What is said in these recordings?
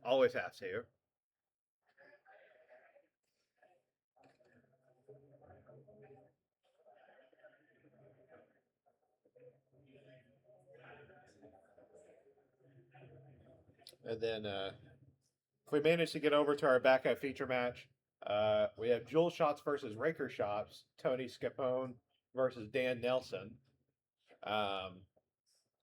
Always have to. And then if we manage to get over to our backup feature match, we have Jewel Shots versus Raker Shops, Tony Scapone versus Dan Nelson.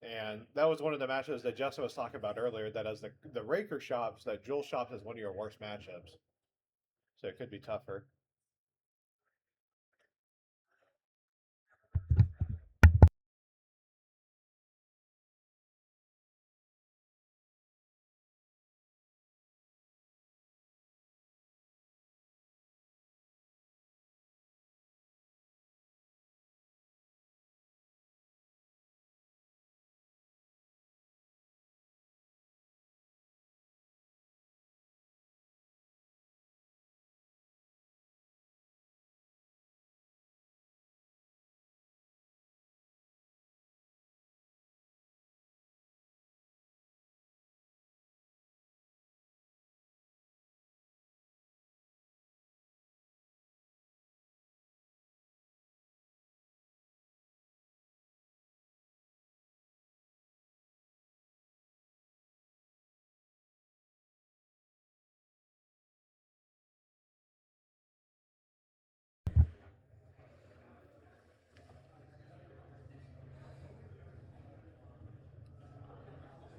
And that was one of the matches that Justin was talking about earlier. That as the Raker Shops, that Jewel Shops is one of your worst matchups. So it could be tougher.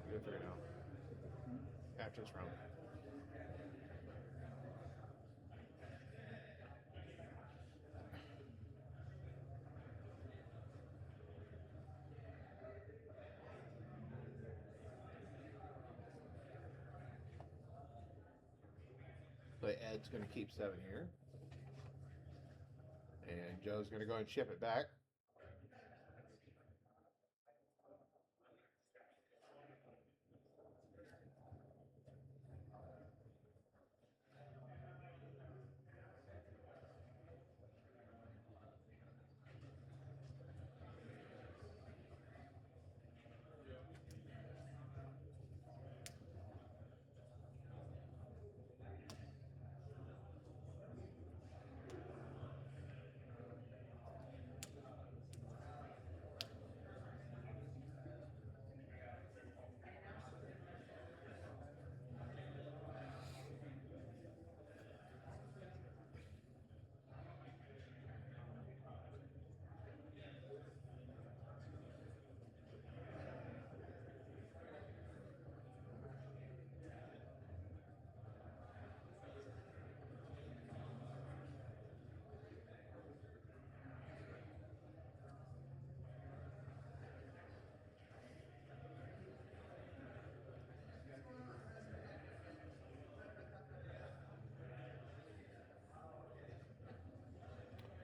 We'll figure it out after this round. But Ed's going to keep 7 here. And Joe's going to go and ship it back.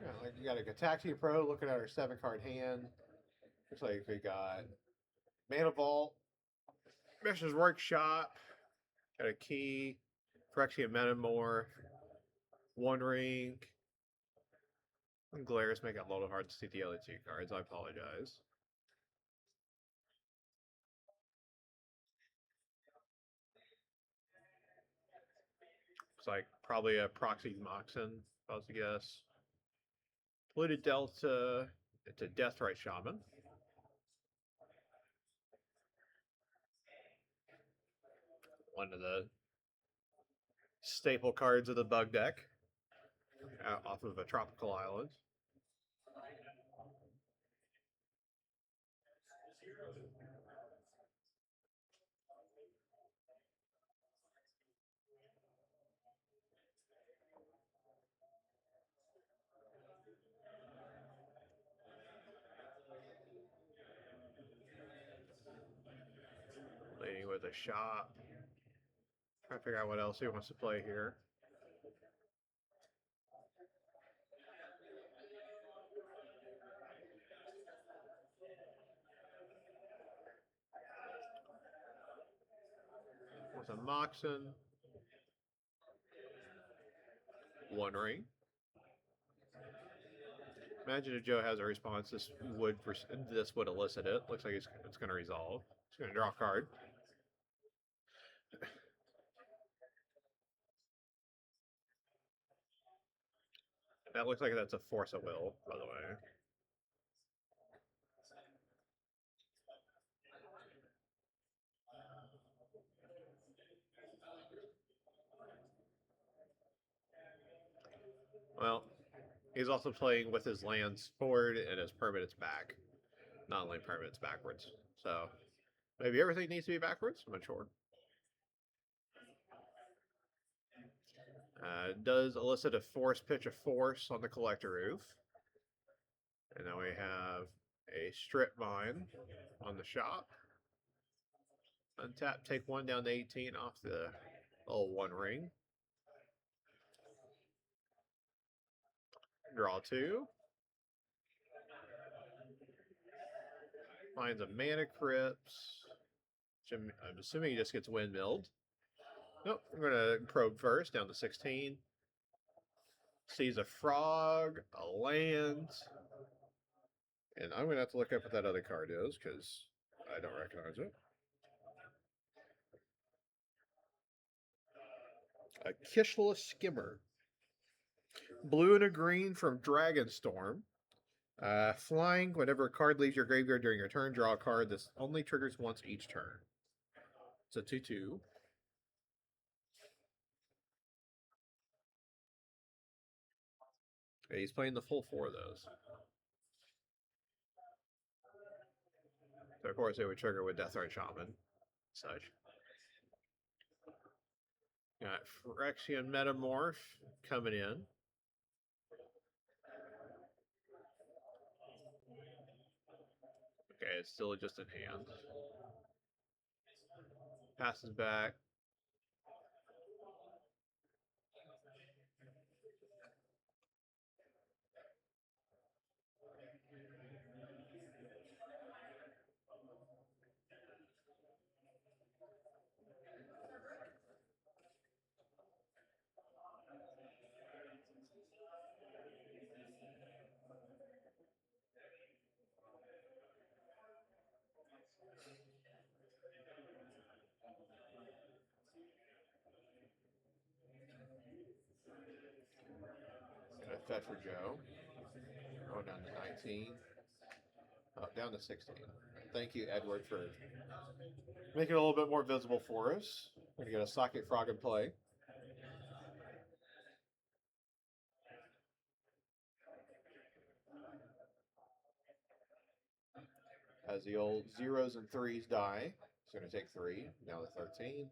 Yeah, like you got a Gataxi Pro looking at our 7-card hand. Looks like we got Mana Vault, Mesh's Workshop, got a key, Phyrexian Metamorph, One Ring. And Glaris make it a little hard to see the other 2 cards. I apologize. Looks like probably a Proxy Moxen, if I was to guess. Polluted Delta, it's a Deathrite Shaman. One of the staple cards of the bug deck, off of a tropical island. Leading with a shop. Trying to figure out what else he wants to play here. With a Moxen. One Ring. Imagine if Joe has a response, this would elicit it. Looks like it's going to resolve. It's going to draw a card. That looks like that's a force of will, by the way. Well, he's also playing with his lands forward and his permanents back, not only permanents backwards. So maybe everything needs to be backwards. I'm not sure. Does elicit a force pitch of force on the collector roof. And then we have a strip mine on the shop. Untap, take one down to 18 off the little one ring. Draw two. Finds a mana crypts. I'm assuming he just gets windmilled. Nope, I'm going to probe first, down to 16. Sees a frog, a land. And I'm going to have to look up what that other card is, because I don't recognize it. A Kishla Skimmer. Blue and a green from Dragonstorm. Flying, whenever a card leaves your graveyard during your turn, draw a card. This only triggers once each turn. It's a 2/2. Okay, he's playing the full four of those. So of course, it would trigger with Deathrite Shaman. Such. Got Phyrexian Metamorph coming in. Okay, it's still just in hand. Passes back. Got a fetch for Joe. Going down to 19. Oh, down to 16. Thank you, Edward, for making it a little bit more visible for us. We're going to get a Socket Frog in play. As the old zeros and threes die, it's going to take 3, now to 13.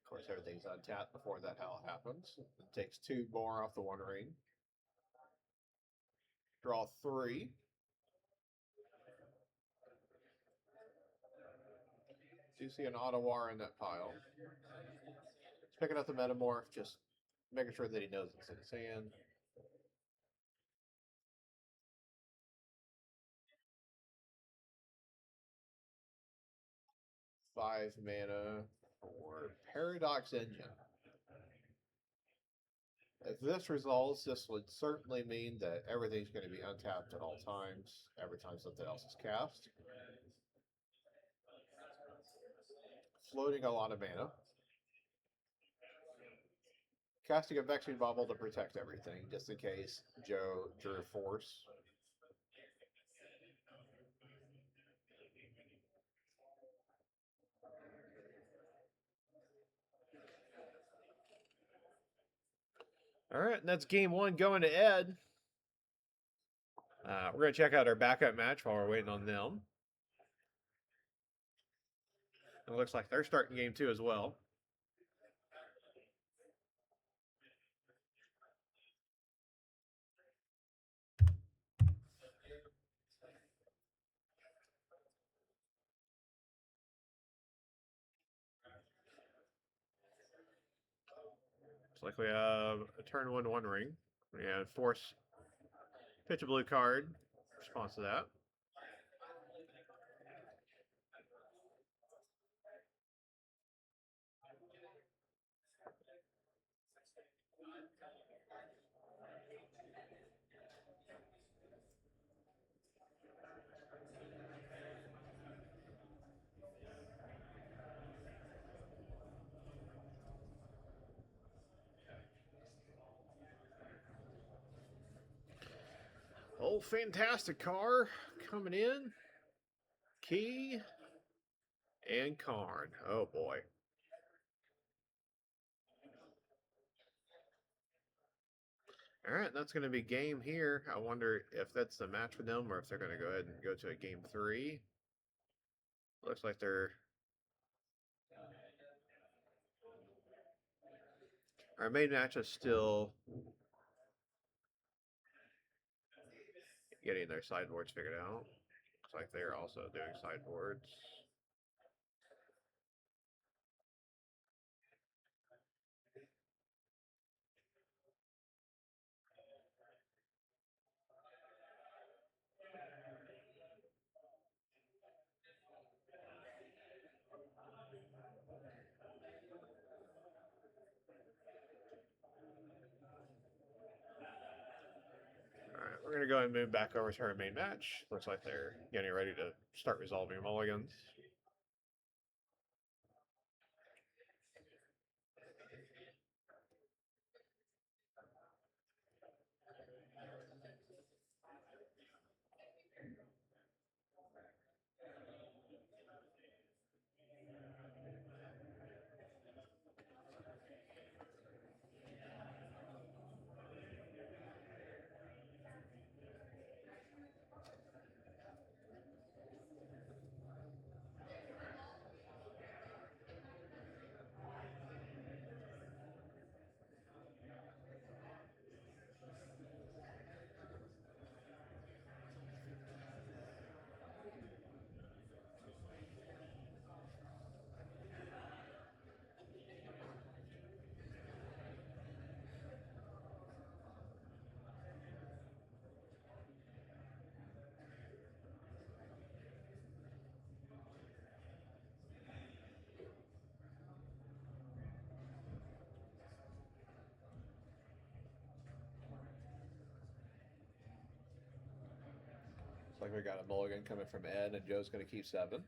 Of course, everything's untapped before that hell happens. It takes 2 more off the one ring. Draw 3. Do you see an Ottawa in that pile? He's picking up the Metamorph, just making sure that he knows it's in his hand. 5 mana for Paradox Engine. If this resolves, this would certainly mean that everything's going to be untapped at all times, every time something else is cast. Floating a lot of mana. Casting a Vexing Bubble to protect everything, just in case Joe drew Force. All right, and that's game 1 going to Ed. We're going to check out our backup match while we're waiting on them. It looks like they're starting game 2 as well. Looks like we have a turn 1 ring. We have Force, pitch a blue card, response to that. fantastic car coming in. Key and Karn. Oh boy. All right, that's going to be game here. I wonder if that's the match for them or if they're going to go ahead and go to a game 3. Looks like they're... Our main match is still getting their sideboards figured out. Looks like they're also doing sideboards. Alright, we're going to go ahead and move back over to our main match. Looks like they're getting ready to start resolving mulligans. Looks like we got a mulligan coming from Ed, and Joe's going to keep 7.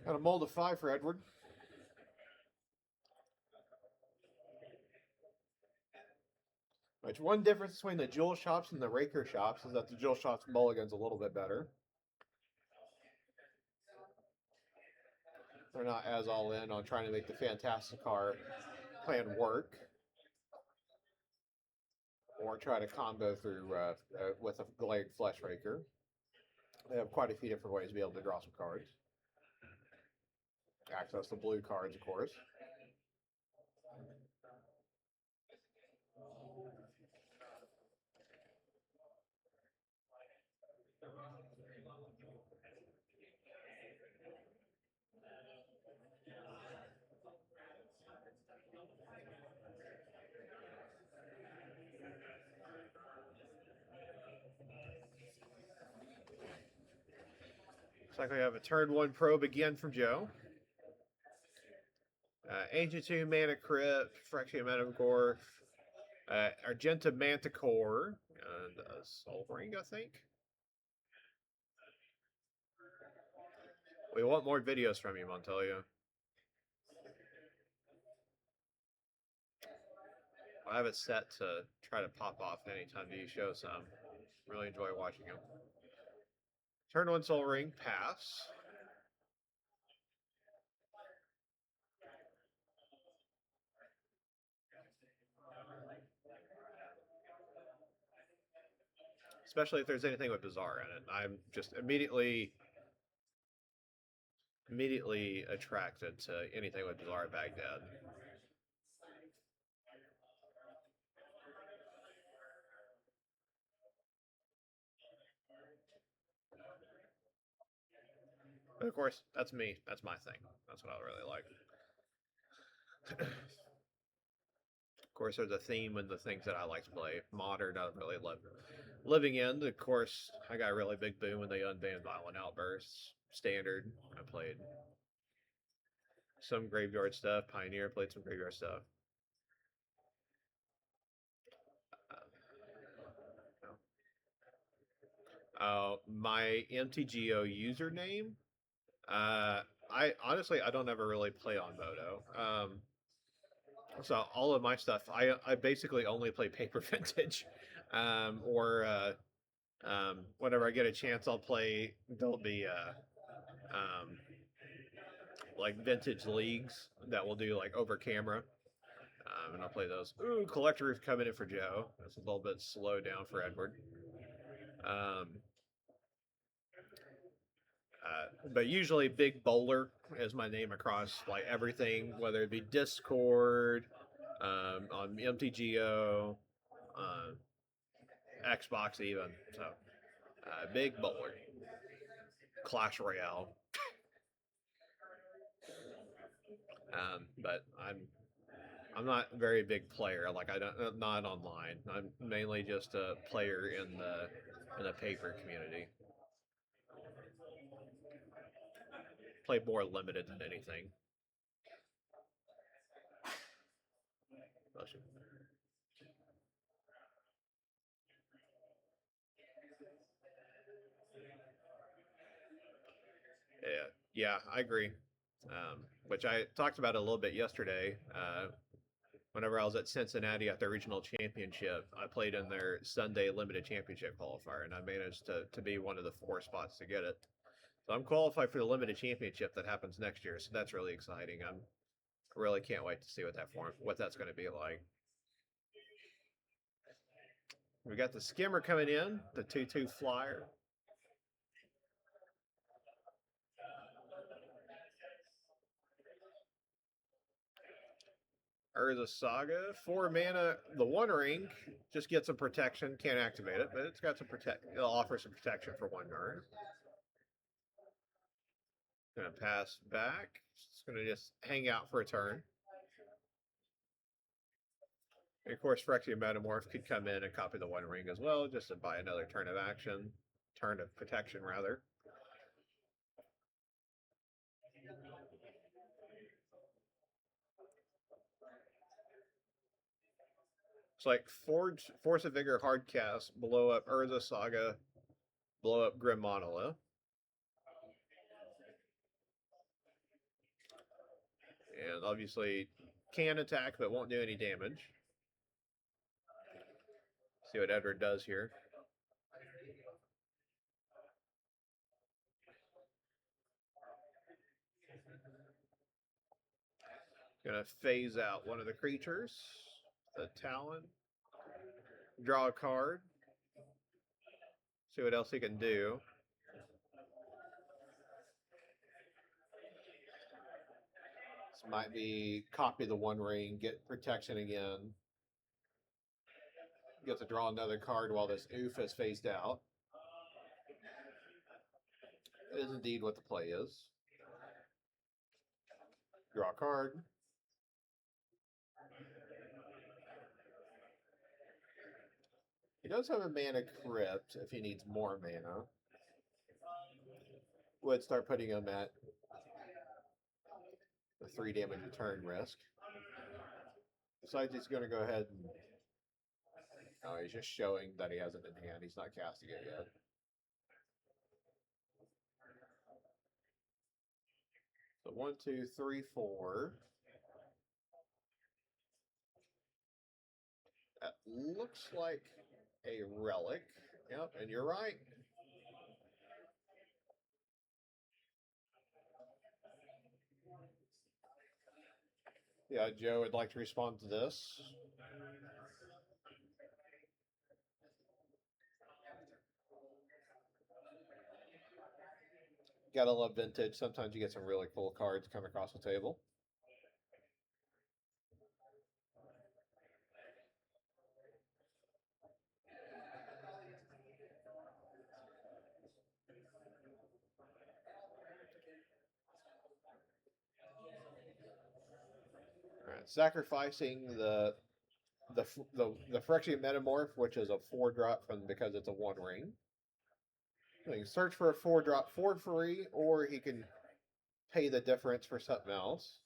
Got a mold of 5 for Edward. Which one difference between the jewel shops and the raker shops is that the jewel shops mulligan's a little bit better. They're not as all in on trying to make the fantastic car plan work, or try to combo through with a Glade Flesh Raker. They have quite a few different ways to be able to draw some cards. Access the blue cards, of course. Looks like we have a turn 1 probe again from Joe. Ancient Tomb, Mana Crypt, Phyrexian Metamorph, Argenta Manticore, and Soul Ring, I think. We want more videos from you, Montelia. I have it set to try to pop off anytime you show some. Really enjoy watching them. Turn 1 Soul Ring, pass. Especially if there's anything with Bizarre in it. I'm just immediately attracted to anything with Bizarre Baghdad. But of course, that's me. That's my thing. That's what I really like. Of course, there's a theme in the things that I like to play. Modern, I don't really love living in. Of course, I got a really big boom when they unbanned Violent Outbursts. Standard, I played some graveyard stuff. Pioneer played some graveyard stuff. My MTGO username. I honestly I don't ever really play on Moto. So all of my stuff, I basically only play paper vintage, or whenever I get a chance, I'll play. There'll be um, like vintage leagues that will do like over camera, and I'll play those. Ooh, collector is coming in for Joe. That's a little bit slow down for Edward. Um, but usually Big Bowler is my name across like everything, whether it be Discord, on MTGO, Xbox even. So Big Bowler, Clash Royale. But I'm not a very big player. Like I don't not online. I'm mainly just a player in the paper community. Play more limited than anything. Yeah, yeah, I agree. Which I talked about a little bit yesterday. Whenever I was at Cincinnati at their regional championship, I played in their Sunday limited championship qualifier, and I managed to be one of the 4 spots to get it. So I'm qualified for the limited championship that happens next year. So that's really exciting. I'm really can't wait to see what that's going to be like. We got the skimmer coming in, the 2/2 flyer. Urza Saga, 4 mana, the One Ring, just get some protection. Can't activate it, but it's got some protect. It'll offer some protection for 1 turn. Gonna pass back. It's gonna just hang out for a turn. And of course, Phyrexian Metamorph could come in and copy the One Ring as well, just to buy another turn of action, turn of protection rather. It's like Force of Vigor, Hardcast, blow up Urza Saga, blow up Grim Monolith. And obviously can attack but won't do any damage. See what Edward does here. Gonna phase out one of the creatures, the Talon. Draw a card. See what else he can do. This might be copy the One Ring, get protection again. Get to draw another card while this oof is phased out. It is indeed what the play is. Draw a card. He does have a mana crypt if he needs more mana. Would start putting him at the 3 damage a turn risk. Besides, he's going to go ahead and. Oh, he's just showing that he has it in hand. He's not casting it yet. So 1, 2, 3, 4. That looks like a relic. Yep, and you're right. Yeah, Joe would like to respond to this. Gotta love vintage. Sometimes you get some really cool cards come across the table. sacrificing the Phyrexian Metamorph, which is a 4-drop from because it's a 1 ring. He can search for a 4-drop for free, or he can pay the difference for something else.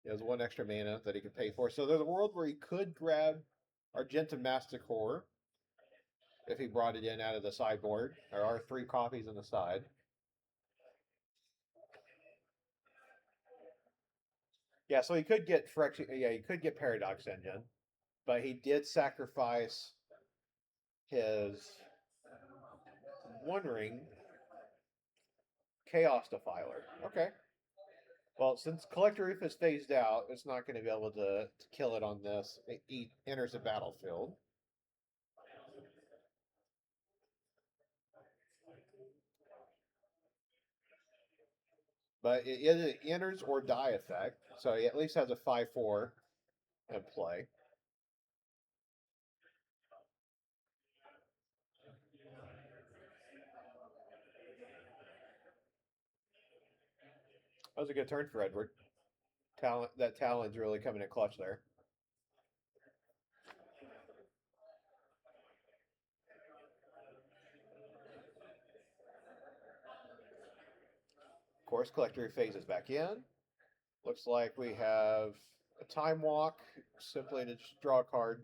He has 1 extra mana that he can pay for. So there's a world where he could grab Argentum Masticore if he brought it in out of the sideboard. There are 3 copies on the side. Yeah, so he could get he could get Paradox Engine, but he did sacrifice his 1 ring Chaos Defiler. Okay. Well, since Collector Reef is phased out, it's not going to be able to kill it on this. It enters the battlefield. But it either enters or die effect, so he at least has a 5/4 in play. That was a good turn for Edward. That Talon's really coming in clutch there. Of course, Collector phases back in. Looks like we have a Time Walk, simply to just draw a card.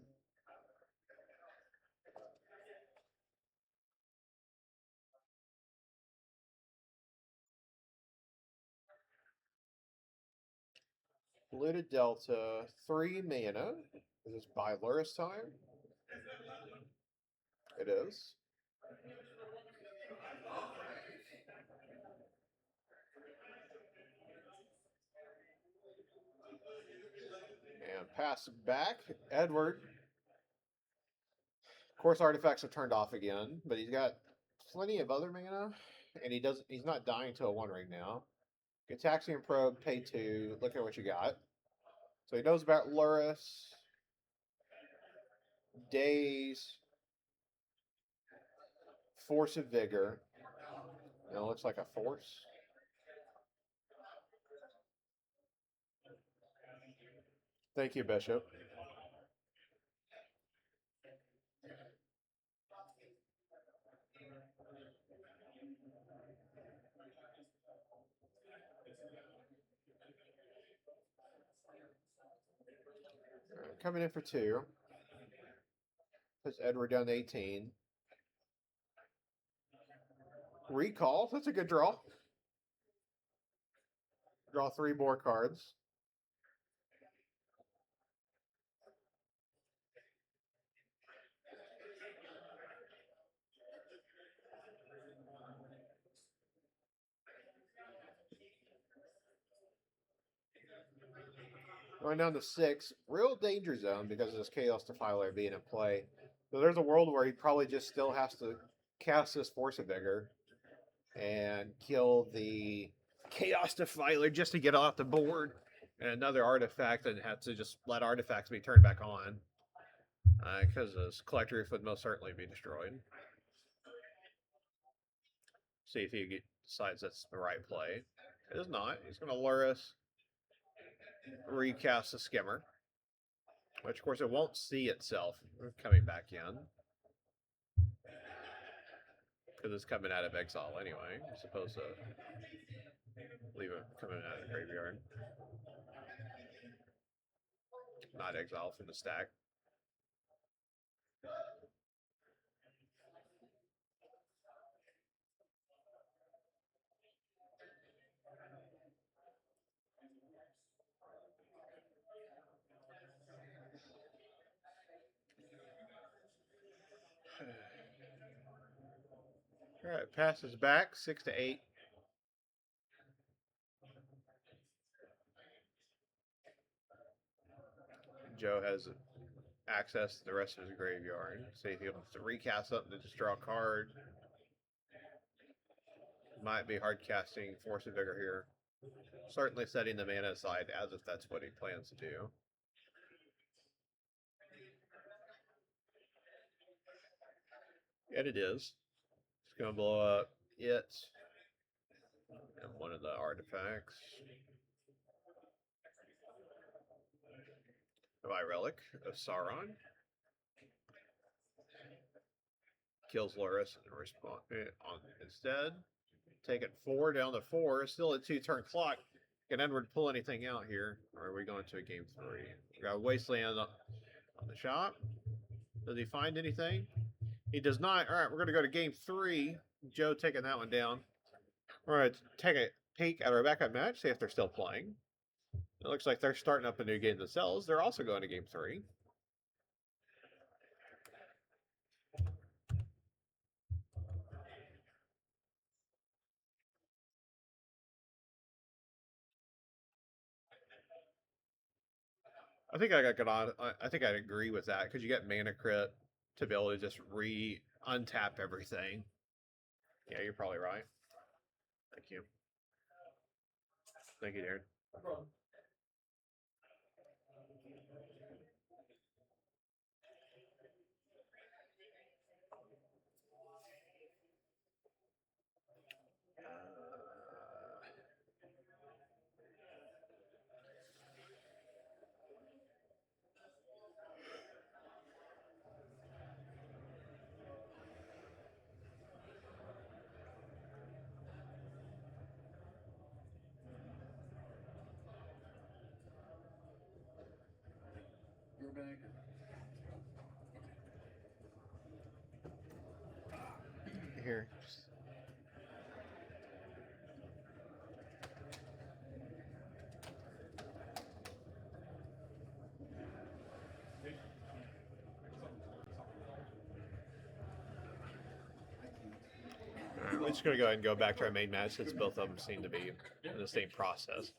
Polluted Delta, 3 mana. Is this by Luris time? It is. And pass back. Edward. Of course, artifacts are turned off again, but he's got plenty of other mana, and he's not dying to a 1 ring now. Gitaxian Probe, pay 2. Look at what you got. So he knows about Luris, Daze, Force of Vigor. It looks like a Force. Thank you, Bishop. Coming in for 2. Puts Edward down to 18. Recall. That's a good draw. Draw 3 more cards. Going down to 6. Real danger zone because of this Chaos Defiler being in play. So there's a world where he probably just still has to cast this Force of Vigor and kill the Chaos Defiler just to get off the board. And another artifact, and have to just let artifacts be turned back on. Because this Collector would most certainly be destroyed. See if he decides that's the right play. It is not. He's going to lure us, recast the Skimmer, which of course it won't see itself coming back in because it's coming out of exile anyway. It's supposed to leave it coming out of the graveyard, not exile from the stack. All right, passes back 6 to 8. Joe has access to the rest of his graveyard. See if he wants to recast something to just draw a card. Might be hard casting Force of Vigor here. Certainly setting the mana aside as if that's what he plans to do. And it is. It's going to blow up it and one of the artifacts. My relic of Sauron. Kills Loris and respond on instead. Taking 4 down to 4. Still a 2-turn clock. Can Edward pull anything out here? Or are we going to a game 3? We got Wasteland on the shop. Does he find anything? He does not. All right, we're going to go to game 3. Joe taking that one down. We're going to take a peek at our backup match, see if they're still playing. It looks like they're starting up a new game themselves. They're also going to game 3. I think I got on. I think I'd agree with that because you get mana crit to be able to just untap everything. Yeah, you're probably right. Thank you. Thank you, Darren. No problem. Your bag? Here. All right, we're just going to go ahead and go back to our main match since both of them seem to be in the same process.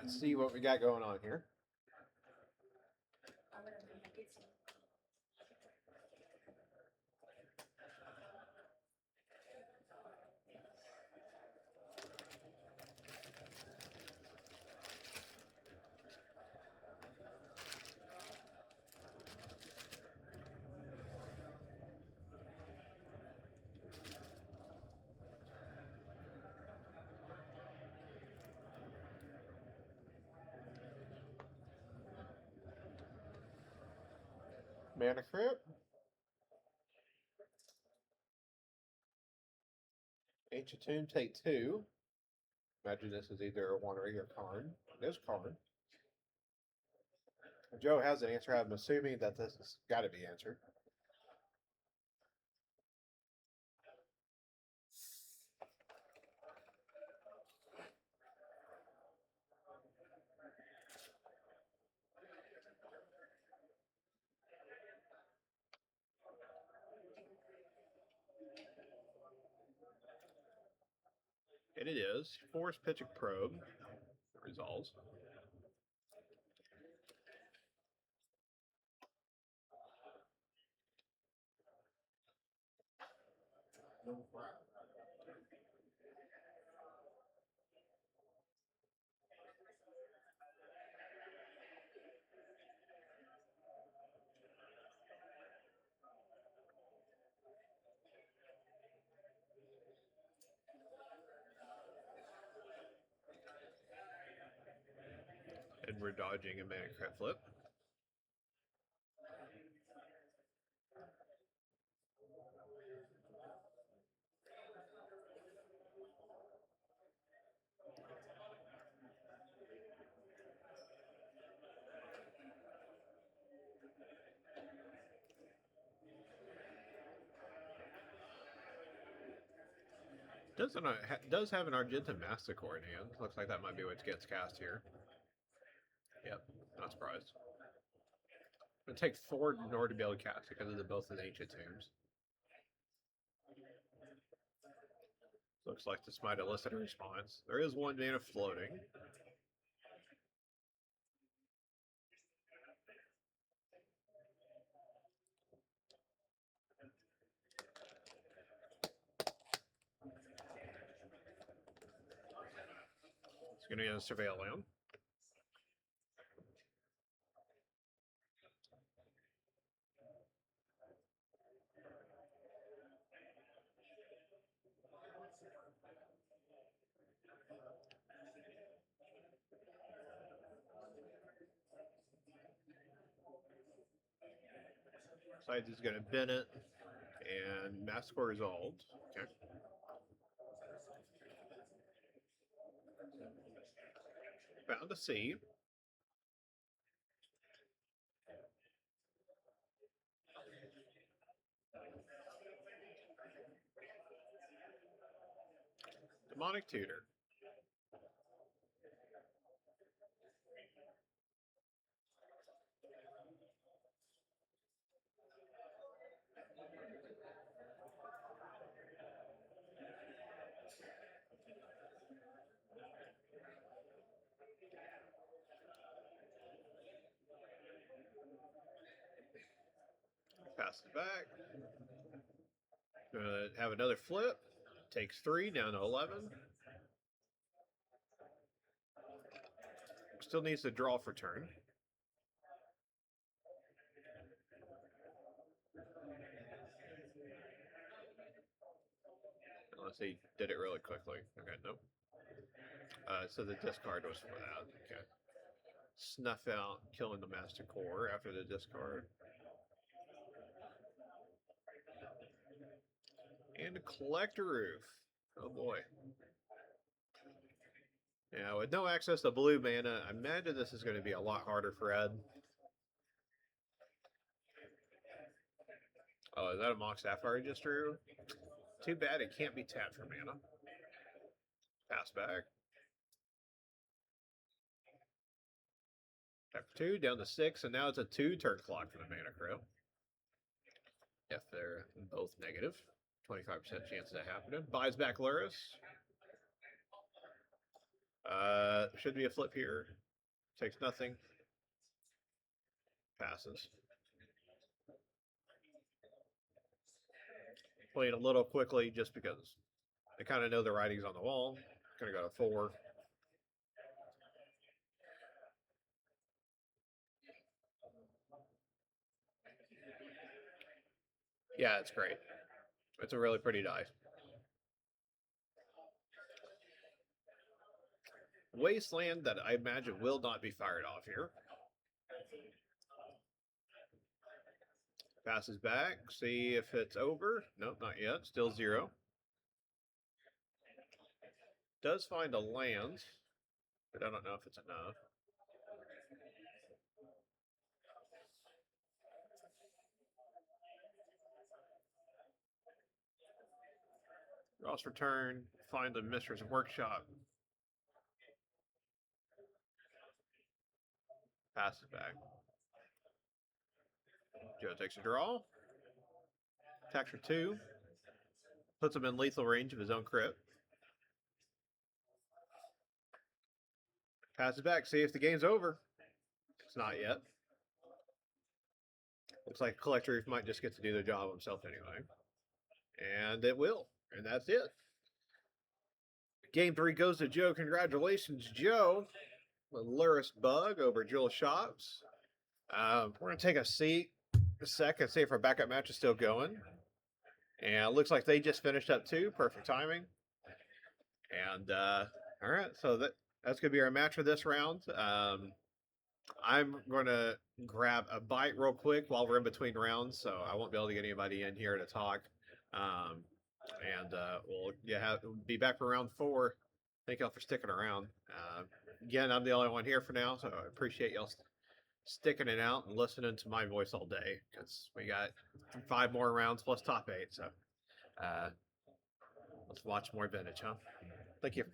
Let's see what we got going on here. Mana crypt. Ancient Tomb, take 2. Imagine this is either a 1 or your card. It is card. Joe has an answer. I'm assuming that this has got to be answered. And it is. Force Pitching Probe. Resolves. And we're dodging a mana crypt flip. Does have an Argenta Masticore in hand. Looks like that might be what gets cast here. Yep, not surprised. It takes 4 in order to be able to cast because of the both of the ancient tombs. Looks like this might elicit a response. There is 1 mana floating. It's going to be a Surveil Land. Decides he's going to bin it, and Masticore resolved. Okay. Found a C. Demonic Tutor. Pass it back. Gonna have another flip. Takes 3 down to 11. Still needs to draw for turn. Unless he did it really quickly. Okay, nope. So the discard was for that. Okay. Snuff out, killing the Master Core after the discard. And a Collector Roof. Oh boy. Yeah, with no access to blue mana, I imagine this is going to be a lot harder for Ed. Oh, is that a Mox Sapphire he just drew? Too bad it can't be tapped for mana. Pass back. Tap for 2, down to 6, and now it's a 2-turn clock for the Mana Crow. If they're both negative. 25% chance of that happening. Buys back Luris. Should be a flip here. Takes nothing. Passes. Playing a little quickly just because I kind of know the writing's on the wall. Gonna go to 4. Yeah, it's great. It's a really pretty die. Wasteland that I imagine will not be fired off here. Passes back. See if it's over. Nope, not yet. Still 0. Does find a land, but I don't know if it's enough. Draws return. Find the Mistress Workshop. Passes back. Joe takes a draw. Attacks for 2. Puts him in lethal range of his own crit. Passes back. See if the game's over. It's not yet. Looks like Collector Reef might just get to do the job himself anyway. And it will. And that's it. Game 3 goes to Joe. Congratulations, Joe. With Luris Bug over Jewel Shops. We're going to take a seat a second, see if our backup match is still going. And it looks like they just finished up too. Perfect timing. And all right, so that's going to be our match for this round. I'm going to grab a bite real quick while we're in between rounds, so I won't be able to get anybody in here to talk. We'll be back for round 4. Thank y'all for sticking around. Again, I'm the only one here for now, so I appreciate y'all sticking it out and listening to my voice all day, because we got 5 more rounds plus top 8. So Let's watch more vintage, huh? Thank you.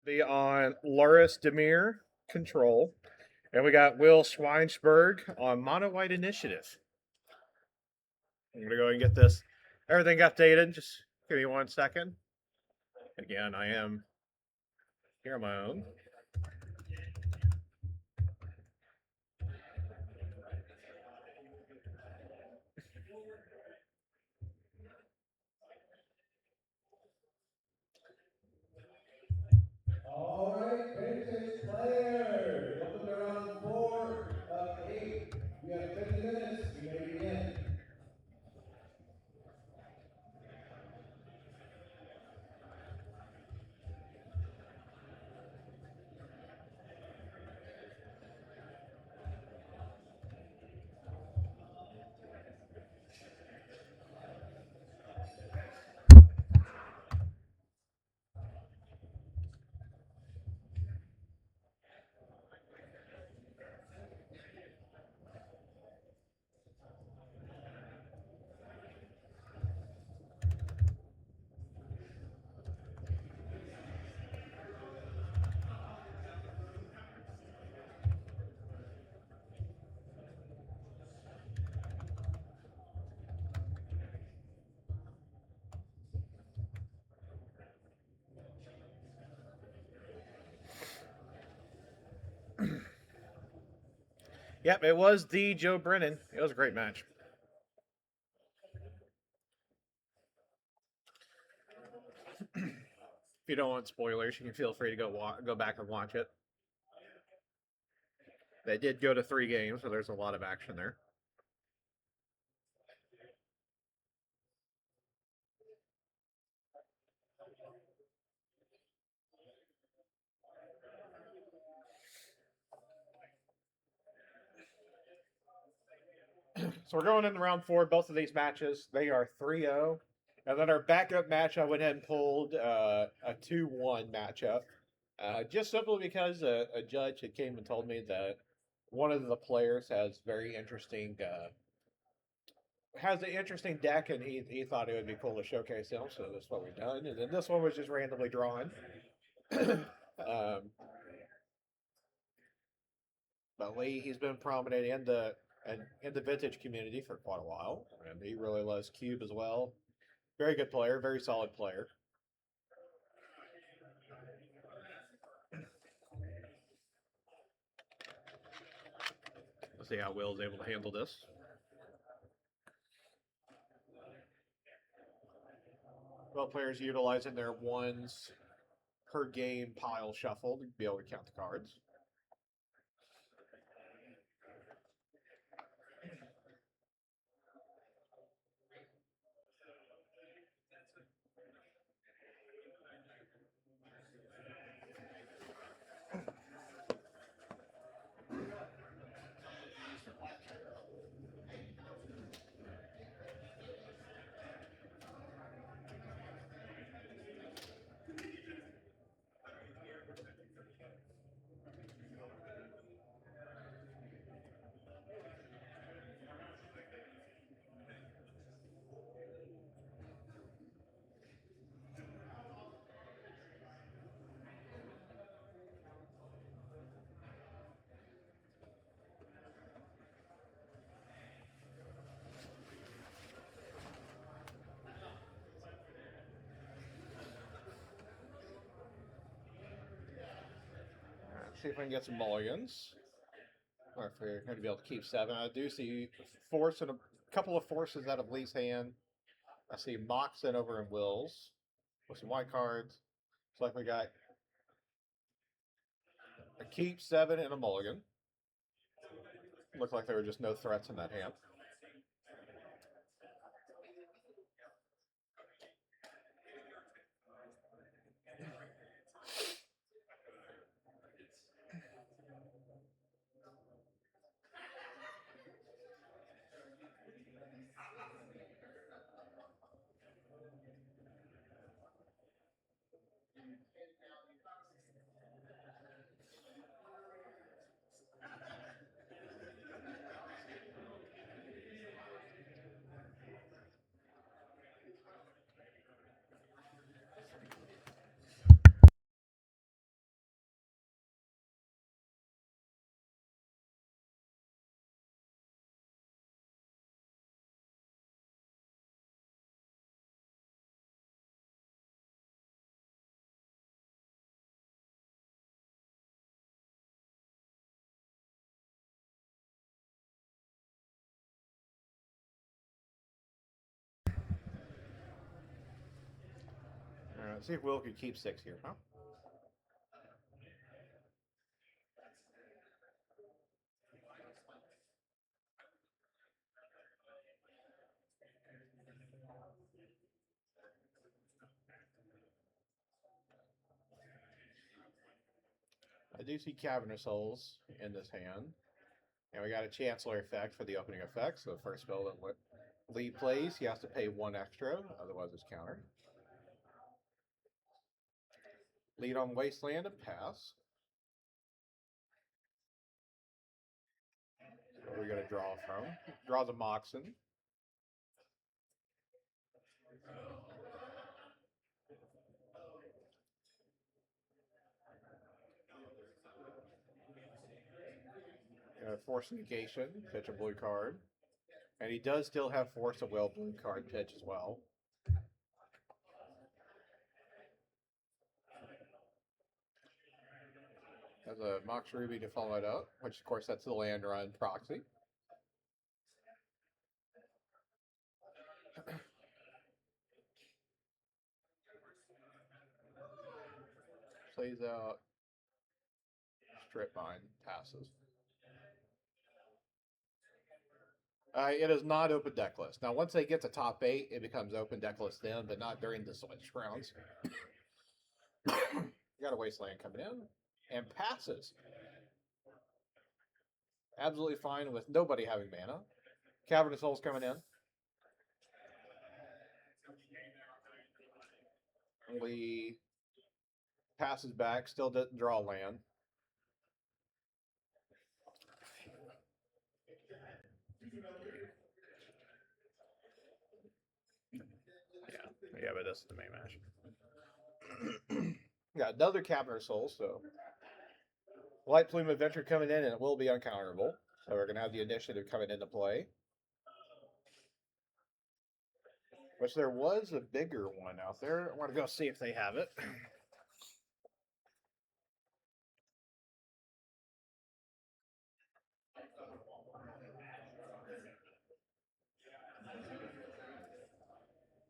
Be on Loris Demir control. And we got Will Schweinsberg on Mono White Initiative. I'm going to go ahead and get this everything updated. Just give me 1 second. Again, I am here on my own. All right, vintage players. Welcome to round 4 of 8. We have 50 minutes. We may begin. Yep, it was the Joe Brennan. It was a great match. If you don't want spoilers, you can feel free to go back and watch it. They did go to 3 games, so there's a lot of action there. So we're going into round 4. Both of these matches, they are 3-0. And then our backup match, I went ahead and pulled a 2-1 matchup. Just simply because a judge had came and told me that one of the players has an interesting deck, and he thought it would be cool to showcase him. So that's what we've done. And then this one was just randomly drawn. But Lee, he's been prominent in the vintage community for quite a while, and he really loves Cube as well. Very good player, very solid player. Let's see how Will's able to handle this. Well, players utilizing their ones per game pile shuffle to be able to count the cards. Let's see if we can get some mulligans. Or if we're going to be able to keep 7. I do see force and a couple of forces out of Lee's hand. I see Moxon over in Will's with some white cards. It's like we got a keep, 7, and a mulligan. Looked like there were just no threats in that hand. Let's see if Will could keep 6 here, huh? I do see Cavernous Holes in this hand. And we got a Chancellor effect for the opening effect. So the first spell that Lee plays, he has to pay 1 extra, otherwise it's countered. Lead on Wasteland and pass. What are we going to draw from? Draws a Moxen. Force Negation, pitch a blue card. And he does still have Force of Will blue card pitch as well. Has a Mox Ruby to follow it up, which of course that's the Landrun proxy. Plays out Strip Mine, passes. It is not open deck list. Now, once they get to top 8, it becomes open deck list then, but not during the switch rounds. Got a Wasteland coming in and passes. Absolutely fine with nobody having mana. Cavernous Souls coming in. Lee passes back, still doesn't draw land. Yeah, but this is the main match. Got another Cavernous Souls, so Light Plume Adventure coming in, and it will be uncounterable. So we're going to have the initiative coming into play. Which there was a bigger one out there. I want to go see if they have it.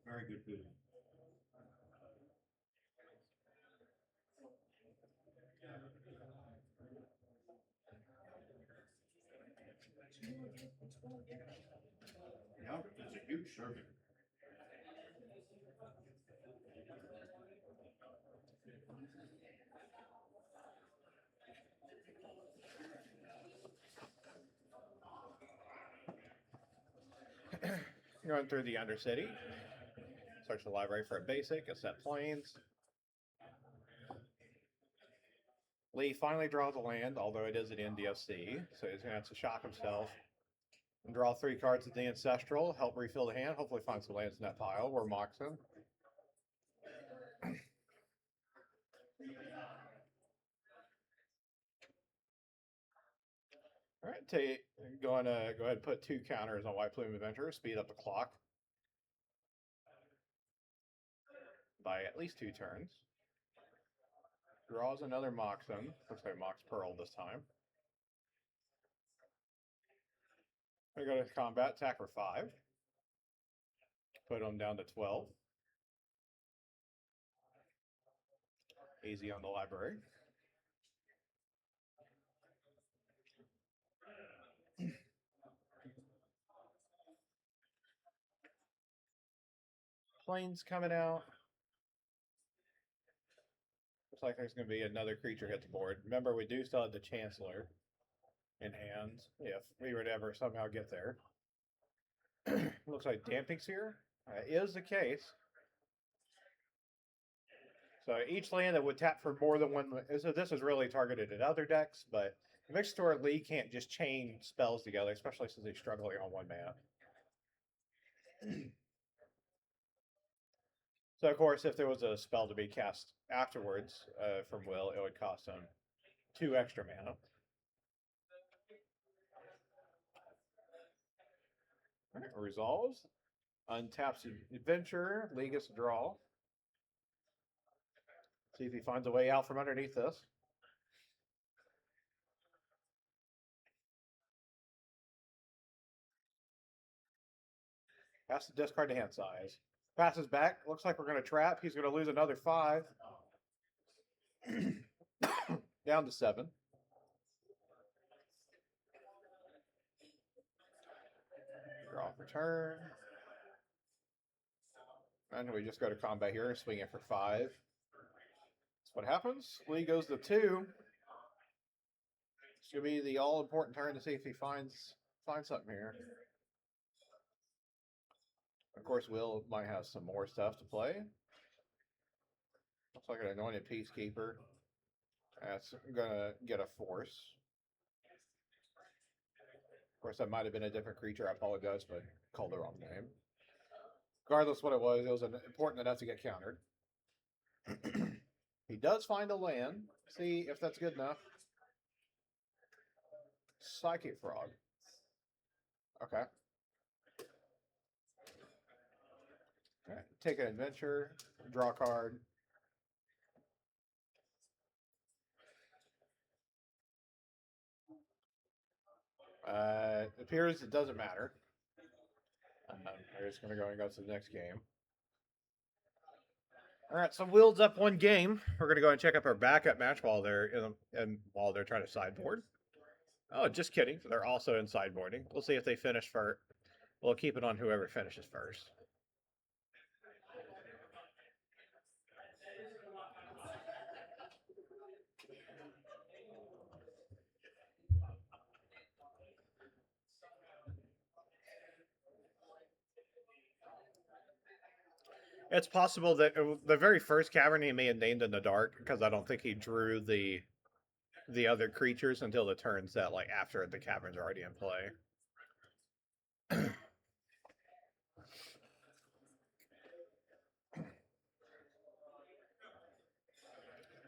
Very good food. Yeah, it's a huge serving. Going through the Undercity. Search the library for a basic, a set plains. Lee finally draws a land, although it is an NDFC, so he's going to have to shock himself and draw 3 cards at the Ancestral, help refill the hand, hopefully find some lands in that pile. We're Moxen. All right, going to go ahead and put 2 counters on White Plume Adventure, speed up the clock by at least 2 turns. Draws another Moxen. Looks like Mox Pearl this time. We go to combat, attack for 5. Put him down to 12. Easy on the library. Plains coming out. Looks like there's going to be another creature hit the board. Remember, we do still have the Chancellor in hand if we would ever somehow get there. Looks like Damping's here. Is the case. So each land that would tap for more than one. So this is really targeted at other decks, but Mixtor Lee can't just chain spells together, especially since he's struggling on 1 mana. So of course, if there was a spell to be cast afterwards from Will, it would cost him 2 extra mana. All right, resolves. Untaps Adventurer. Lee gets a draw. See if he finds a way out from underneath this. Has to discard the hand size. Passes back. Looks like we're going to trap. He's going to lose another 5. Down to 7. Draw off return. And we just go to combat here and swing it for 5. That's what happens. Lee goes to 2. It's going to be the all-important turn to see if he finds something here. Of course, Will might have some more stuff to play. Looks like an anointed peacekeeper. That's gonna get a force. Of course, that might have been a different creature. I apologize, but I called the wrong name. Regardless what it was important enough to get countered. He does find a land. See if that's good enough. Psychic Frog. Okay. All right. Take an adventure. Draw a card. It appears it doesn't matter. We're just going to go and go to the next game. All right, so Will's up 1 game. We're going to go and check up our backup match while they're while they're trying to sideboard. Oh, just kidding. They're also in sideboarding. We'll see if they finish first. We'll keep it on whoever finishes first. It's possible that the very first cavern he may have named in the dark because I don't think he drew the other creatures until the turns that like after the cavern's already in play.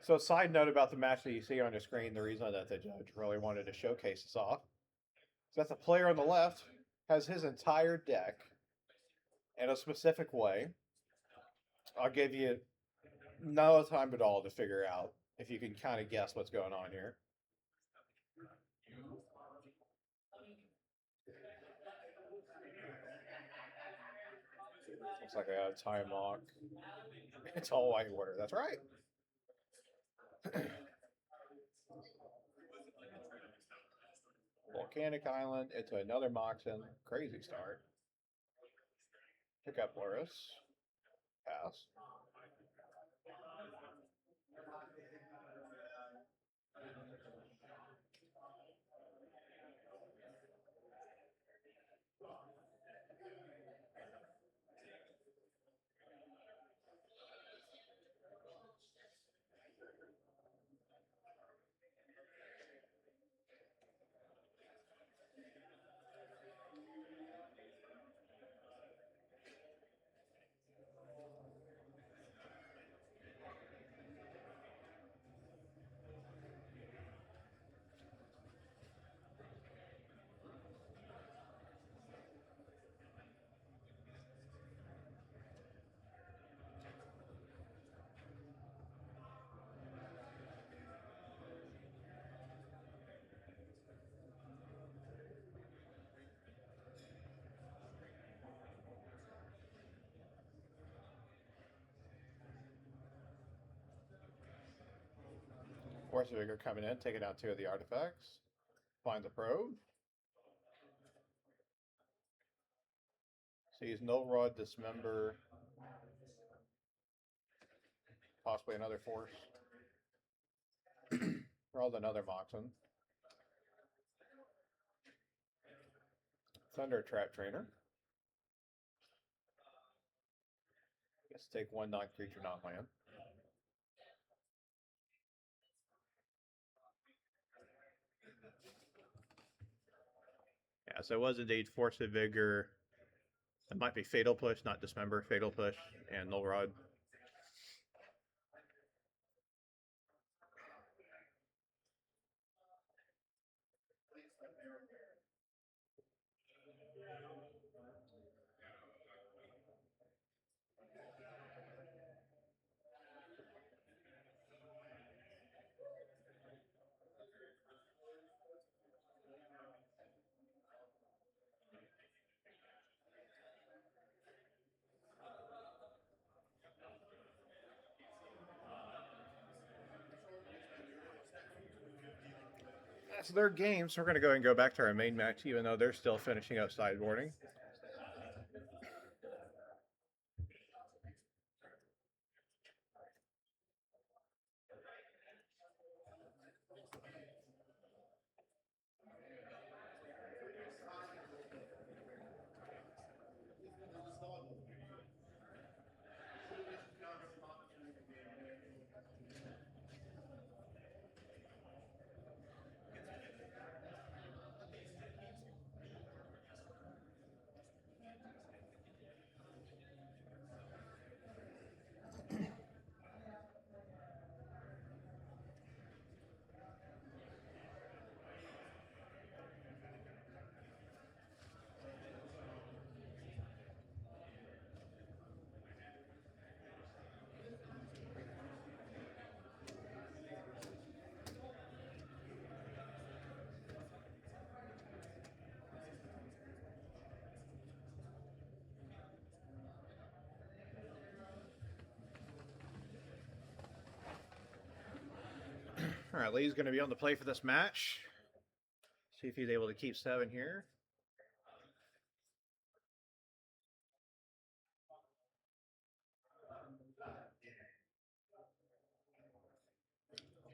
So, side note about the match that you see on your screen, the reason that the judge really wanted to showcase this off is that the player on the left has his entire deck in a specific way. I'll give you no time at all to figure out if you can kind of guess what's going on here. Looks like I got a time lock. It's all white water. That's right. Volcanic Island into another Moxen. Crazy start. Pick up Loris. Pass. Force Vigor coming in, taking out 2 of the artifacts. Find the probe. Sees Null Rod, Dismember. Possibly another force. Rolled another Moxen. Thunder Trap Trainer. Let's take 1 non-creature, non-land. Yeah, so it was indeed Force of Vigor. It might be Fatal Push, not Dismember. Fatal Push and Null Rod. that's their game, so we're going to go ahead and go back to our main match, even though they're still finishing up sideboarding. All right, Lee's going to be on the play for this match. See if he's able to keep 7 here.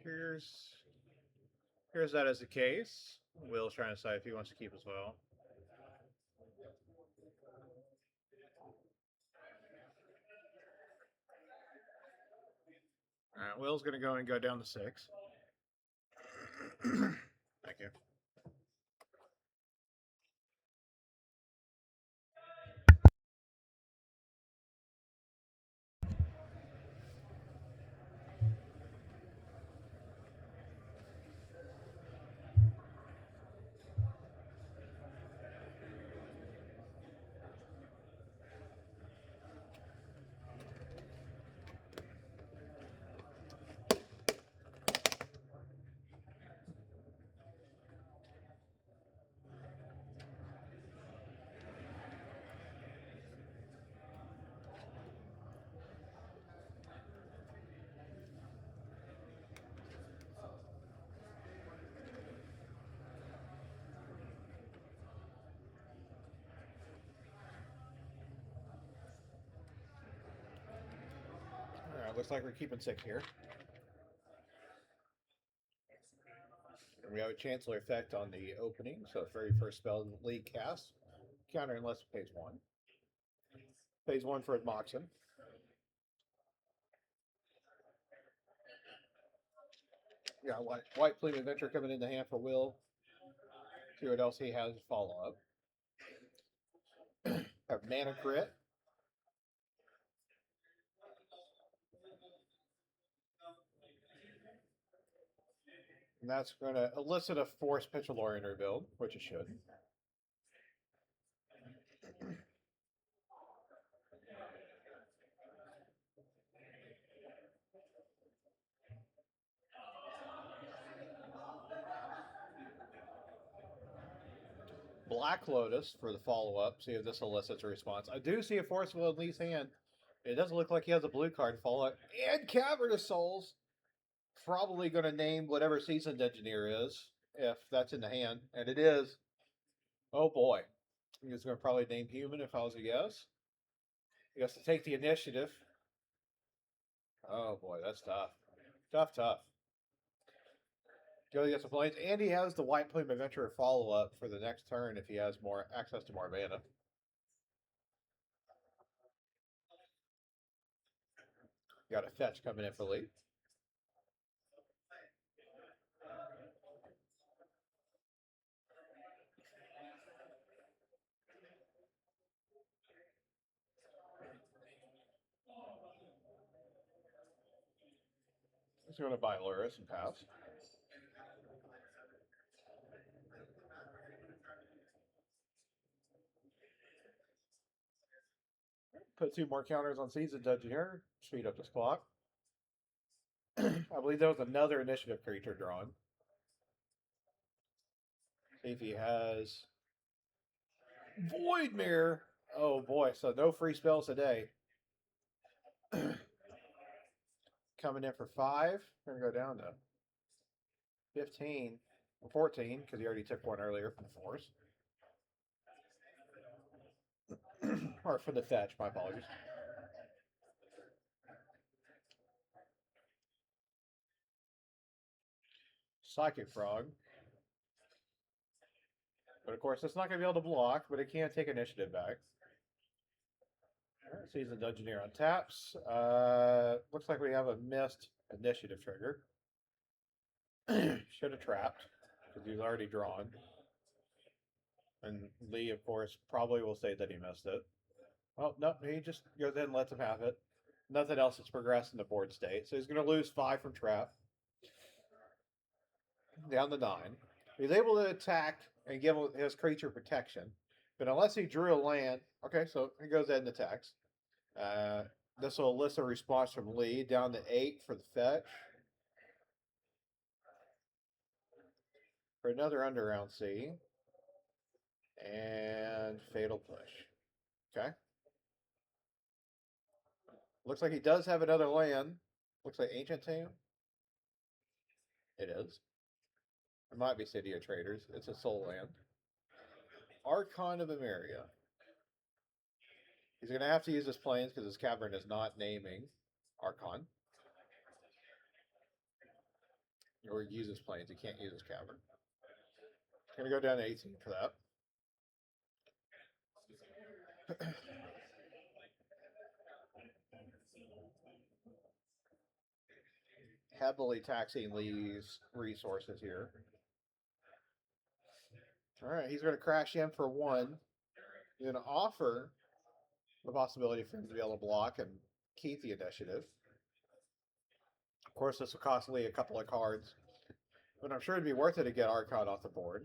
Here's that as the case. Will's trying to decide if he wants to keep as well. All right, Will's going to go and go down to 6. Thank you. All right, looks like we're keeping 6 here. We have a Chancellor effect on the opening, so the very first spell in the league cast. Counter unless it pays 1. Pays 1 for Moxon. Yeah, White Plume Adventure coming in the hand for Will. See what else he has to follow up. Have Mana Crit. And that's going to elicit a Force Pitchalorian rebuild, which it should. Black Lotus for the follow-up. See if this elicits a response. I do see a Forcible in Lee's hand. It doesn't look like he has a blue card follow-up. And Cavernous Souls. Probably going to name whatever Seasoned Engineer is, if that's in the hand. And it is. Oh boy. He's going to probably name Human if I was a guess. He has to take the initiative. Oh boy, that's tough. Tough. Go against the Plains. And he has the White Plume Adventurer follow-up for the next turn if he has more access to more mana. Got a fetch coming in for Lee. He's going to buy Luris and pass. Put 2 more counters on Seasoned Engineer. Speed up this clock. I believe there was another initiative creature drawn. See if he has Void Mirror. Oh boy, so no free spells today. Coming in for 5. We're going to go down to 15. 14, because he already took one earlier from the force. Or for the fetch, my apologies. Psychic Frog. But of course, it's not going to be able to block, but it can take initiative back. Alright, Season Dungeoneer on taps. Looks like we have a missed initiative trigger. Should have trapped, because he was already drawn. And Lee, of course, probably will say that he missed it. Oh, no, he just goes ahead and lets him have it. Nothing else has progressed in the board state. So he's going to lose 5 from trap. Down to 9. He's able to attack and give his creature protection. But unless he drew a land, okay, so he goes ahead and attacks. This will elicit a response from Lee. Down to 8 for the fetch. For another Underground Sea. And Fatal Push. Okay. Looks like he does have another land. Looks like Ancient Tomb. It is. It might be City of Traders. It's a soul land. Archon of Emeria. He's going to have to use his planes because his cavern is not naming Archon. Or use his planes. He can't use his cavern. Going to go down to 18 for that. Heavily taxing Lee's resources here. Alright, he's going to crash in for 1. He's going to offer the possibility for him to be able to block and keep the initiative. Of course, this will cost Lee a couple of cards, but I'm sure it'd be worth it to get Archon off the board.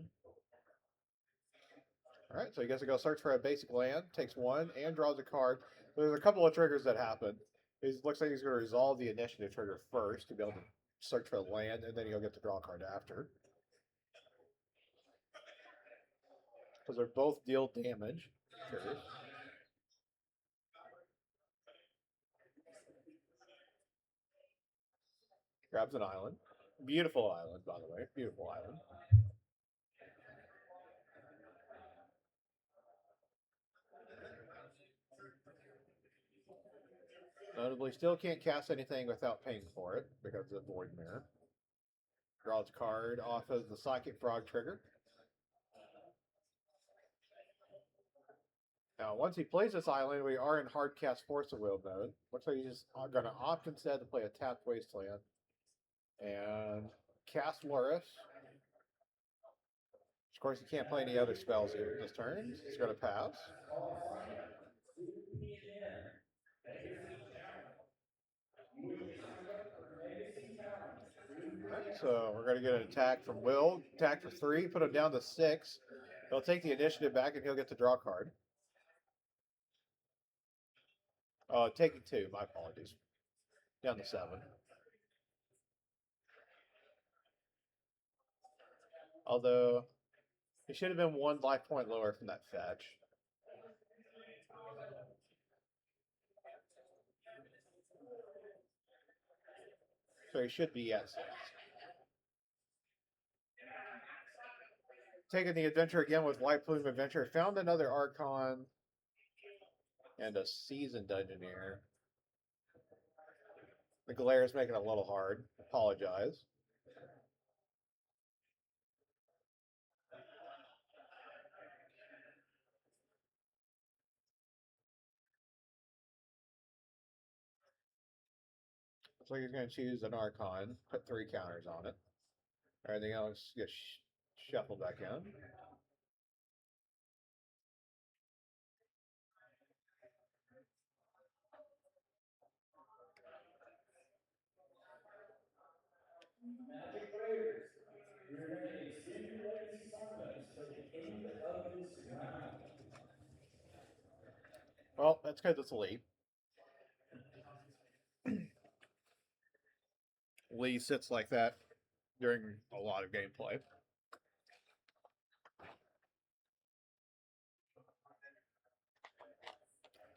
Alright, so he gets to go search for a basic land, takes 1, and draws a card. There's a couple of triggers that happen. It looks like he's going to resolve the initiative trigger first to be able to search for the land, and then he'll get to draw a card after. Because they're both deal damage triggers. Grabs an island. Beautiful island, by the way. Beautiful island. Notably, still can't cast anything without paying for it because of the Void Mirror. Draws a card off of the Psychic Frog trigger. Now, once he plays this island, we are in hard cast Force of Will mode. Looks like he's just going to opt instead to play a tapped Wasteland. And cast Loris. Of course, he can't play any other spells here this turn. He's going to pass. Alright, so we're going to get an attack from Will. Attack for 3, put him down to 6. He'll take the initiative back and he'll get to draw a card. Taking 2, my apologies. Down to 7. Although, he should have been 1 life point lower from that fetch. So he should be at 6. Taking the adventure again with White Plume Adventure. Found another Archon and a Season Dungeoneer. The glare is making it a little hard. Apologize. Looks like he's going to choose an Archon, put 3 counters on it. Everything else gets shuffled back in. Magic players, we're in a simulated silence to the end of this round. Well, that's because it's Lee. Lee sits like that during a lot of gameplay.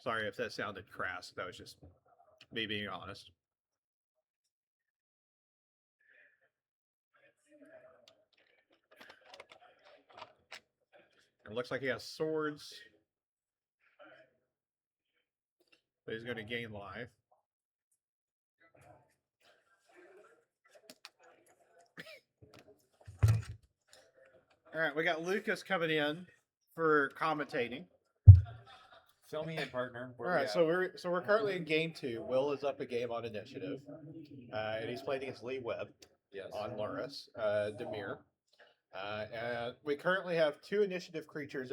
Sorry if that sounded crass. That was just me being honest. It looks like he has swords. But he's going to gain life. All right, we got Lucas coming in for commentating. Fill me in, partner. All right, so we're currently in game 2. Will is up a game on initiative, and he's playing against Lee Webb on Luris, Demir. And we currently have 2 initiative creatures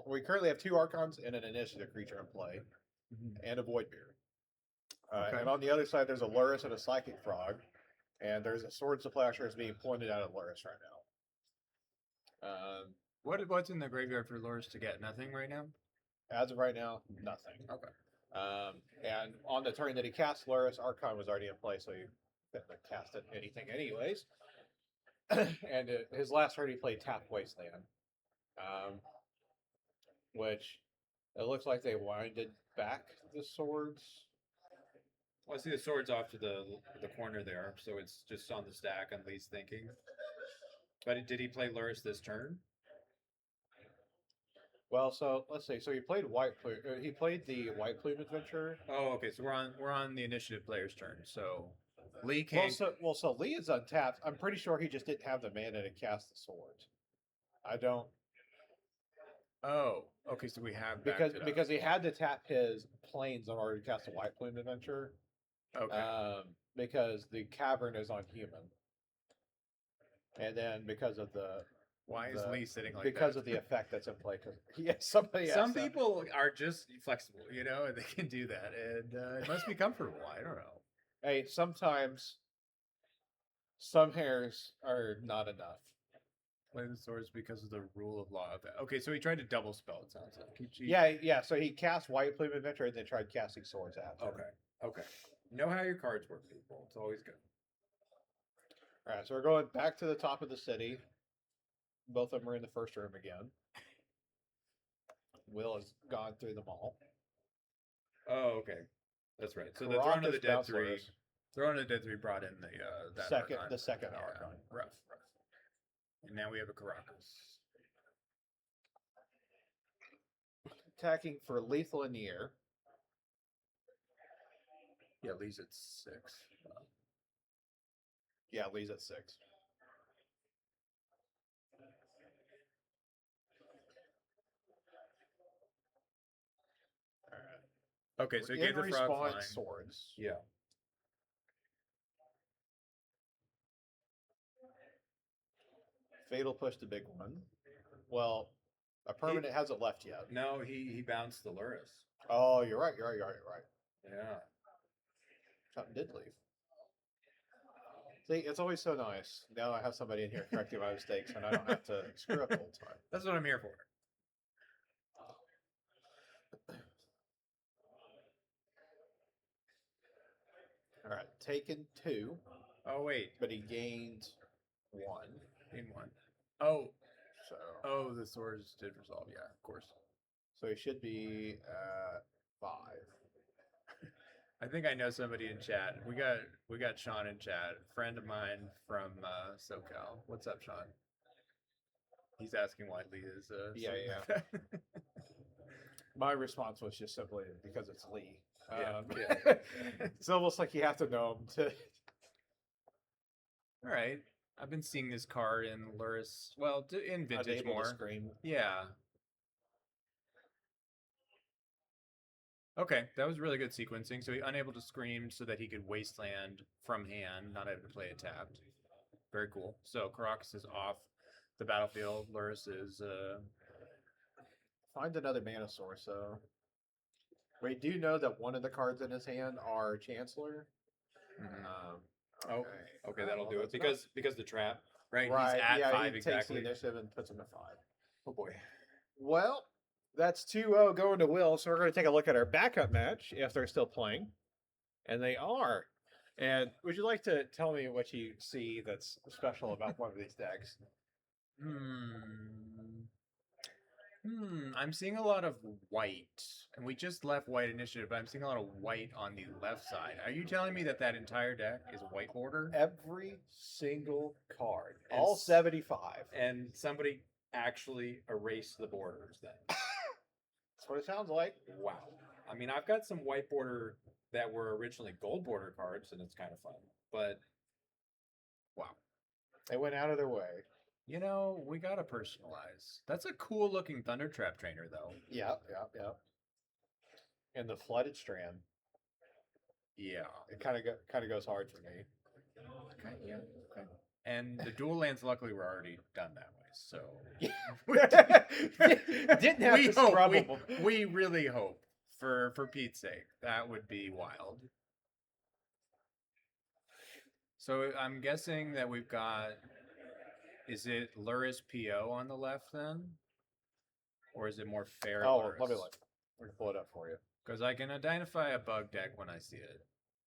we currently have 2 Archons and an initiative creature in play, and a Voidbeard. Okay. And on the other side, there's a Luris and a Psychic Frog, and there's a Sword Splasher that's being pointed out at Luris right now. What's in the graveyard for Lures to get? Nothing right now? As of right now, nothing. Okay. And on the turn that he cast Luris, Archon was already in play, so he couldn't have casted anything anyways. And his last turn he played Tap Wasteland, which it looks like they winded back the swords. Well, I see the swords off to the corner there, so it's just on the stack on Lee's thinking. But did he play Luris this turn? Well, so let's see. So he played White Plume. He played the White Plume Adventure. Oh, okay. So we're on the initiative player's turn. So Lee came. So Lee is untapped. I'm pretty sure he just didn't have the mana to cast the swords. I don't. Oh, okay. So we have because he had to tap his planes in order to cast the White Plume Adventure. Okay. Because the cavern is on human, and then because of the. Why is Lee sitting like because that? of the effect that's in play. Because some people are just flexible, and they can do that, and it must be comfortable. I don't know. Hey, sometimes some hairs are not enough. Play the swords because of the rule of law of that. Okay, so he tried to double spell. It sounds like. Yeah. So he cast White Plume Adventure and then tried casting swords after. Okay. Know how your cards work, people. It's always good. All right, so we're going back to the top of the city. Both of them are in the first room again. Will has gone through them all. Oh, okay. That's right. So the Throne of the Dead 3. Throne of the Dead 3 brought in the second Archon. Archon. Rough. And now we have a Caracas. Attacking for lethal in the air. Yeah, Lee's at 6. Yeah, Lee's at 6. Okay, so he gave the frog flying. Swords. Yeah. Fatal push the big one. Well, a permanent hasn't left yet. No, he bounced the Luris. Oh, you're right. Yeah. Something did leave. See, it's always so nice. Now I have somebody in here correcting my mistakes, and I don't have to screw up the whole time. That's what I'm here for. All right, taken 2. Oh wait, but he gained 1. In 1. Oh, so the swords did resolve. Yeah, of course. So he should be at 5. I think I know somebody in chat. We got Sean in chat, friend of mine from SoCal. What's up, Sean? He's asking why Lee is. Yeah. My response was just simply because it's Lee. Yeah. It's almost like you have to know him to. All right, I've been seeing this card in Luris. Well, in Vintage Unable more. To scream. Yeah. Okay, that was really good sequencing. So he unable to scream so that he could wasteland from hand, not able to play it tapped. Very cool. So Caracas is off the battlefield. Luris is Find another mana source, though. We do know that one of the cards in his hand are Chancellor. Mm-hmm. Okay, that'll do it. Because the trap, right? Right. He's at 5 he exactly. Takes the initiative and puts him at 5. Oh boy. Well, that's 2-0 going to Will. So we're going to take a look at our backup match if they're still playing, and they are. And would you like to tell me what you see that's special about one of these decks? I'm seeing a lot of white, and we just left white initiative, but I'm seeing a lot of white on the left side. Are you telling me that entire deck is white border? Every single card, all 75. And somebody actually erase the borders then. That's what it sounds like. Wow. I mean, I've got some white border that were originally gold border cards, and it's kind of fun. But wow. They went out of their way. You know, we gotta personalize. That's a cool looking Thunder Trap trainer, though. Yep. And the flooded strand. Yeah. It kind of goes hard for me. Okay, yeah. Okay. And the dual lands, luckily, were already done that way. So Didn't have to hope, scrub them. we really hope, for Pete's sake, that would be wild. So I'm guessing that we've got. Is it Luris PO on the left then, or is it more fair? Oh, let me look. Let me pull it up for you. Because I can identify a bug deck when I see it.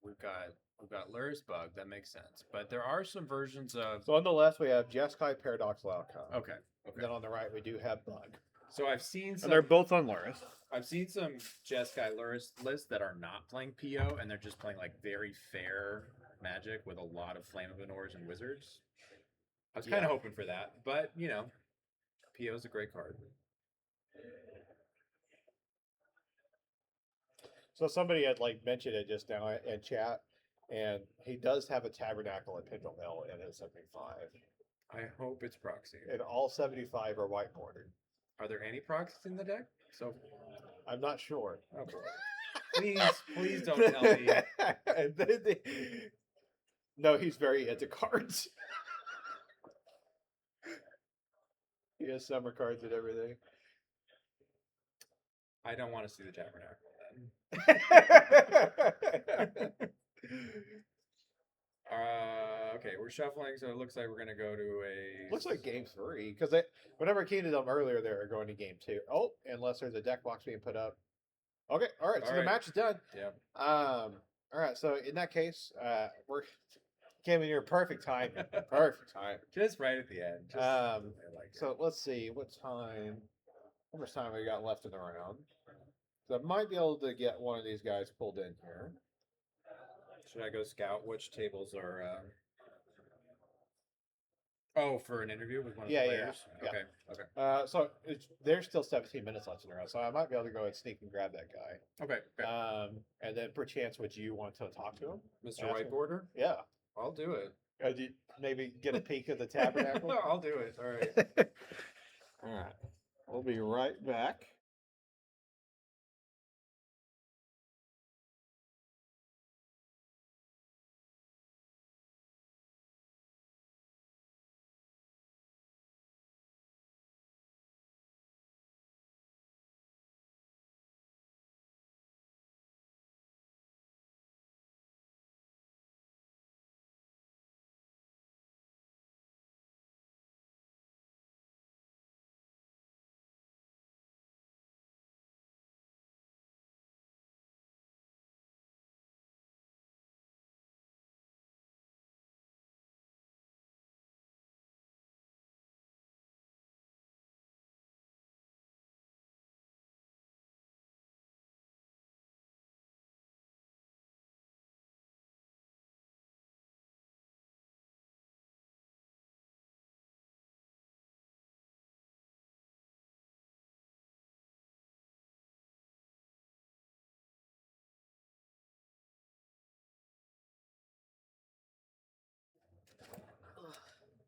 We've got Luris bug, that makes sense. But there are some versions of. So on the left we have Jeskai Paradoxal Outcome. Okay. Then on the right we do have Bug. So I've seen some. And they're both on Luris. I've seen some Jeskai Luris lists that are not playing PO and they're just playing like very fair Magic with a lot of Flame of Anors and Wizards. I was kind of hoping for that, but you know, PO is a great card. So somebody had like mentioned it just now in chat, and he does have a Tabernacle at Pendle Mill in his 75. I hope it's proxy. And all 75 are white bordered. Are there any proxies in the deck? So I'm not sure. Okay. Please don't tell me. No, he's very into cards. He has summer cards and everything. I don't want to see the Tabernacle then. Okay, we're shuffling, so it looks like we're gonna go to a. Looks like game 3 because whenever I came to them earlier, they were going to game 2. Oh, unless there's a deck box being put up. Okay, all right. So the match is done. Yeah. All right. So in that case, we're came in here perfect time. Perfect time. Just right at the end. So let's see what time. How much time we got left in the round? So I might be able to get one of these guys pulled in here. Should I go scout which tables are? Oh, for an interview with one of the players. Yeah. Okay. So there's still 17 minutes left in the round, so I might be able to go and sneak and grab that guy. Okay. And then perchance, would you want to talk to him, Mr. Whiteboarder? Yeah. I'll do it. Maybe get a peek at the Tabernacle. I'll do it. All right. All right. We'll be right back.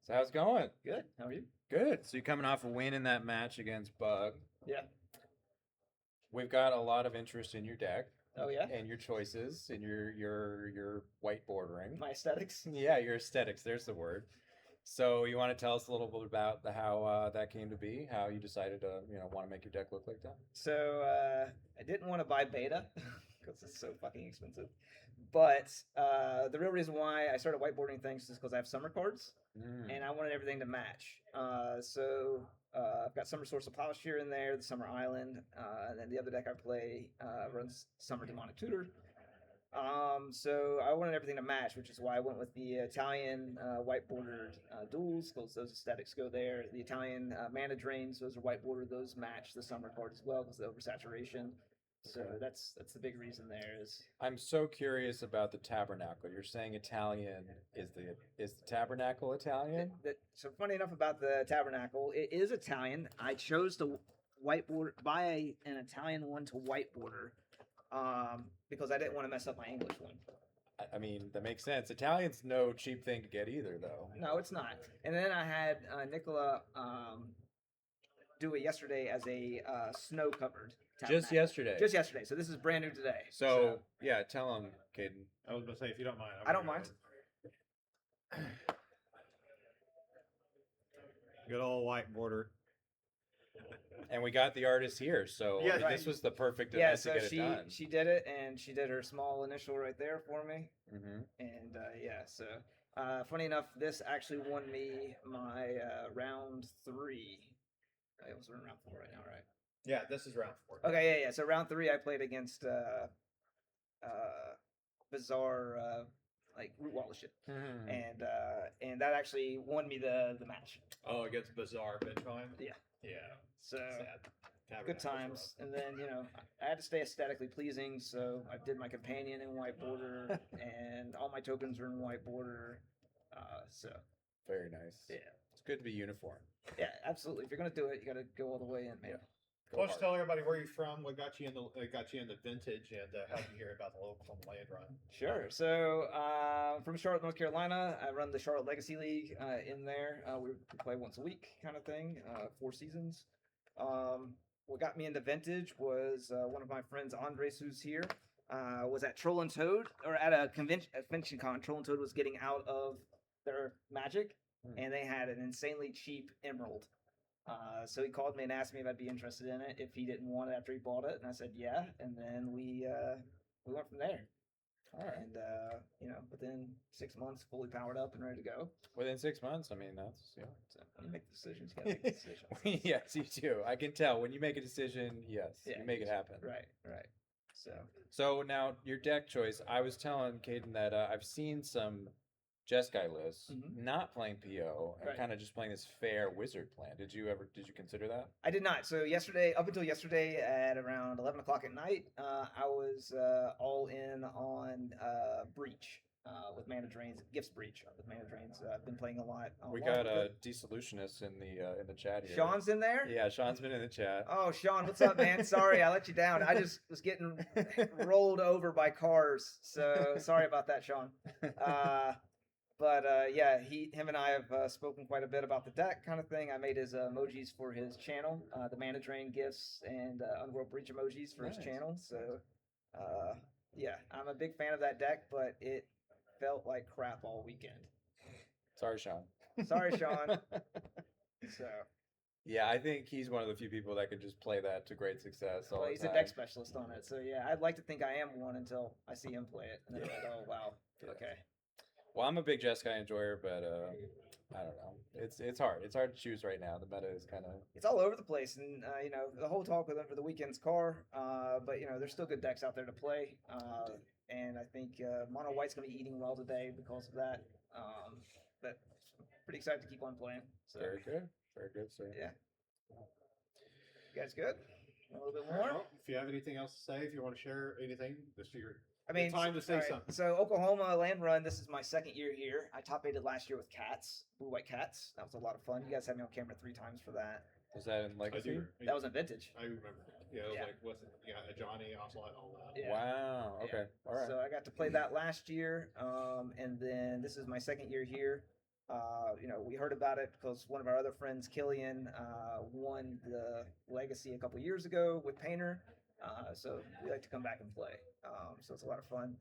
So how's it going? Good. How are you? Good. So you're coming off a win in that match against Bug. Yeah. We've got a lot of interest in your deck. Oh yeah. And your choices and your white bordering. My aesthetics. Yeah, your aesthetics. There's the word. So you want to tell us a little bit about how that came to be, how you decided to want to make your deck look like that. So I didn't want to buy beta because it's so fucking expensive. But the real reason why I started whiteboarding things is because I have summer cards and I wanted everything to match. So I've got Summer Source of Plowshare in there, the Summer Island, and then the other deck I play runs Summer Demonic Tutor. So I wanted everything to match, which is why I went with the Italian white bordered duels, because those aesthetics go there. The Italian mana drains, those are white bordered, those match the summer card as well because of the oversaturation. So that's the big reason there is. I'm so curious about the tabernacle. You're saying Italian is the tabernacle Italian? So funny enough about the tabernacle, it is Italian. I chose to buy an Italian one to whiteboarder, because I didn't want to mess up my English one. I mean, that makes sense. Italian's no cheap thing to get either, though. No, it's not. And then I had Nicola do it yesterday as a snow covered. Just yesterday. Just yesterday. So this is brand new today. So yeah, tell him, Caden. I was gonna say, if you don't mind. I don't mind. Good old whiteboarder. And we got the artist here, so Yeah, this right. was the perfect Yeah, event so to get it done. she did it, and she did her small initial right there for me. Mm-hmm. And yeah, so funny enough, this actually won me my round 3. I was in round 4 right now, right? Yeah, this is round 4. Okay, yeah. So round 3, I played against bizarre like root wall shit, Mm-hmm. and that actually won me the match. Oh, against Bizarre Bitcoin? Yeah. Yeah. So Sad. good times. And then I had to stay aesthetically pleasing, so I did my companion in white border, and all my tokens are in white border. So Very nice. yeah, It's good to be uniform. yeah, absolutely. If you're gonna do it, you gotta go all the way in, man. Yeah. Go Why don't you hard. tell everybody where you're from, what got you in the vintage, and how you hear about the local Landrun? Sure. So from Charlotte, North Carolina, I run the Charlotte Legacy League in there. We play once a week, kind of thing, 4 seasons. What got me into vintage was one of my friends, Andres, who's here, was at Troll and Toad, or at a convention con. Troll and Toad was getting out of their Magic, and they had an insanely cheap Emerald. So he called me and asked me if I'd be interested in it if he didn't want it after he bought it, and I said yeah, and then we went from there. All right. And within 6 months, fully powered up and ready to go. Within 6 months, I mean, that's So when you make decisions, you gotta make decisions. yes, you do. I can tell when you make a decision. Yes, Yeah, you make it happen. Right. So So now your deck choice. I was telling Caden that I've seen some Jeskai lists not playing PO and Right. kind of just playing this fair wizard plan. Did you consider that? I did not. So up until yesterday at around 11 o'clock at night, I was all in on Breach with Mana Drains, Gifts Breach with Mana Drains. I've been playing a lot. We along got with a it. Dissolutionist in the chat here. Sean's in there? Yeah, Sean's been in the chat. Oh, Sean, what's up, man? Sorry, I let you down. I just was getting rolled over by cars. So sorry about that, Sean. But yeah, him and I have spoken quite a bit about the deck kind of thing. I made his emojis for his channel, the Mana Drain gifts and Unworld Breach emojis for his Nice. channel. So yeah, I'm a big fan of that deck, but it felt like crap all weekend. Sorry, Sean. Sorry, Sean. So Yeah, I think he's one of the few people that can just play that to great success. All well, the he's a time. deck specialist on it. So yeah, I'd like to think I am one until I see him play it, and then I'm like, oh wow, okay. Well, I'm a big Jeskai enjoyer, but I don't know. It's hard. It's hard to choose right now. The meta is kind of. It's all over the place, and the whole talk with them for the weekend's car. But there's still good decks out there to play, and I think Mono White's gonna be eating well today because of that. But pretty excited to keep on playing. So Very good. Very good, sir. yeah, you guys good? A little bit All right, more. well, if you have anything else to say, if you want to share anything, this is your I mean, time to say alright, something. So Oklahoma Landrun, this is my second year here. I top aided last year with Cats, Blue White Cats. That was a lot of fun. You guys had me on camera 3 times for that. Was that in I Legacy? do. That was in Vintage. I remember. Yeah, it was Yeah. like what's it? Yeah, a Johnny Ocelot, all that. Yeah. Wow. Yeah. Okay. All right. So I got to play that last year, and then this is my second year here. We heard about it because one of our other friends, Killian, won the Legacy a couple years ago with Painter. So we like to come back and play. So it's a lot of fun.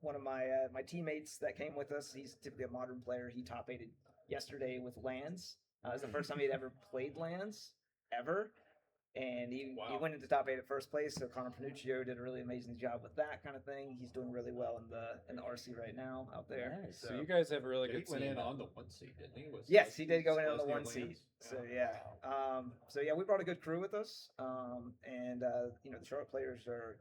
One of my teammates that came with us, he's typically a modern player. He top aided yesterday with Lands. It was the first time he'd ever played Lands, ever. And he went into top 8 at first place. So Connor Panuccio did a really amazing job with that kind of thing. He's doing really well in the RC right now out there. Nice. So you guys have a really He good went team. in on the 1 seat, didn't he? Yes, he did go in on the Leslie 1 Lands? seat. So Yeah. yeah. So yeah, we brought a good crew with us. And the Charlotte players are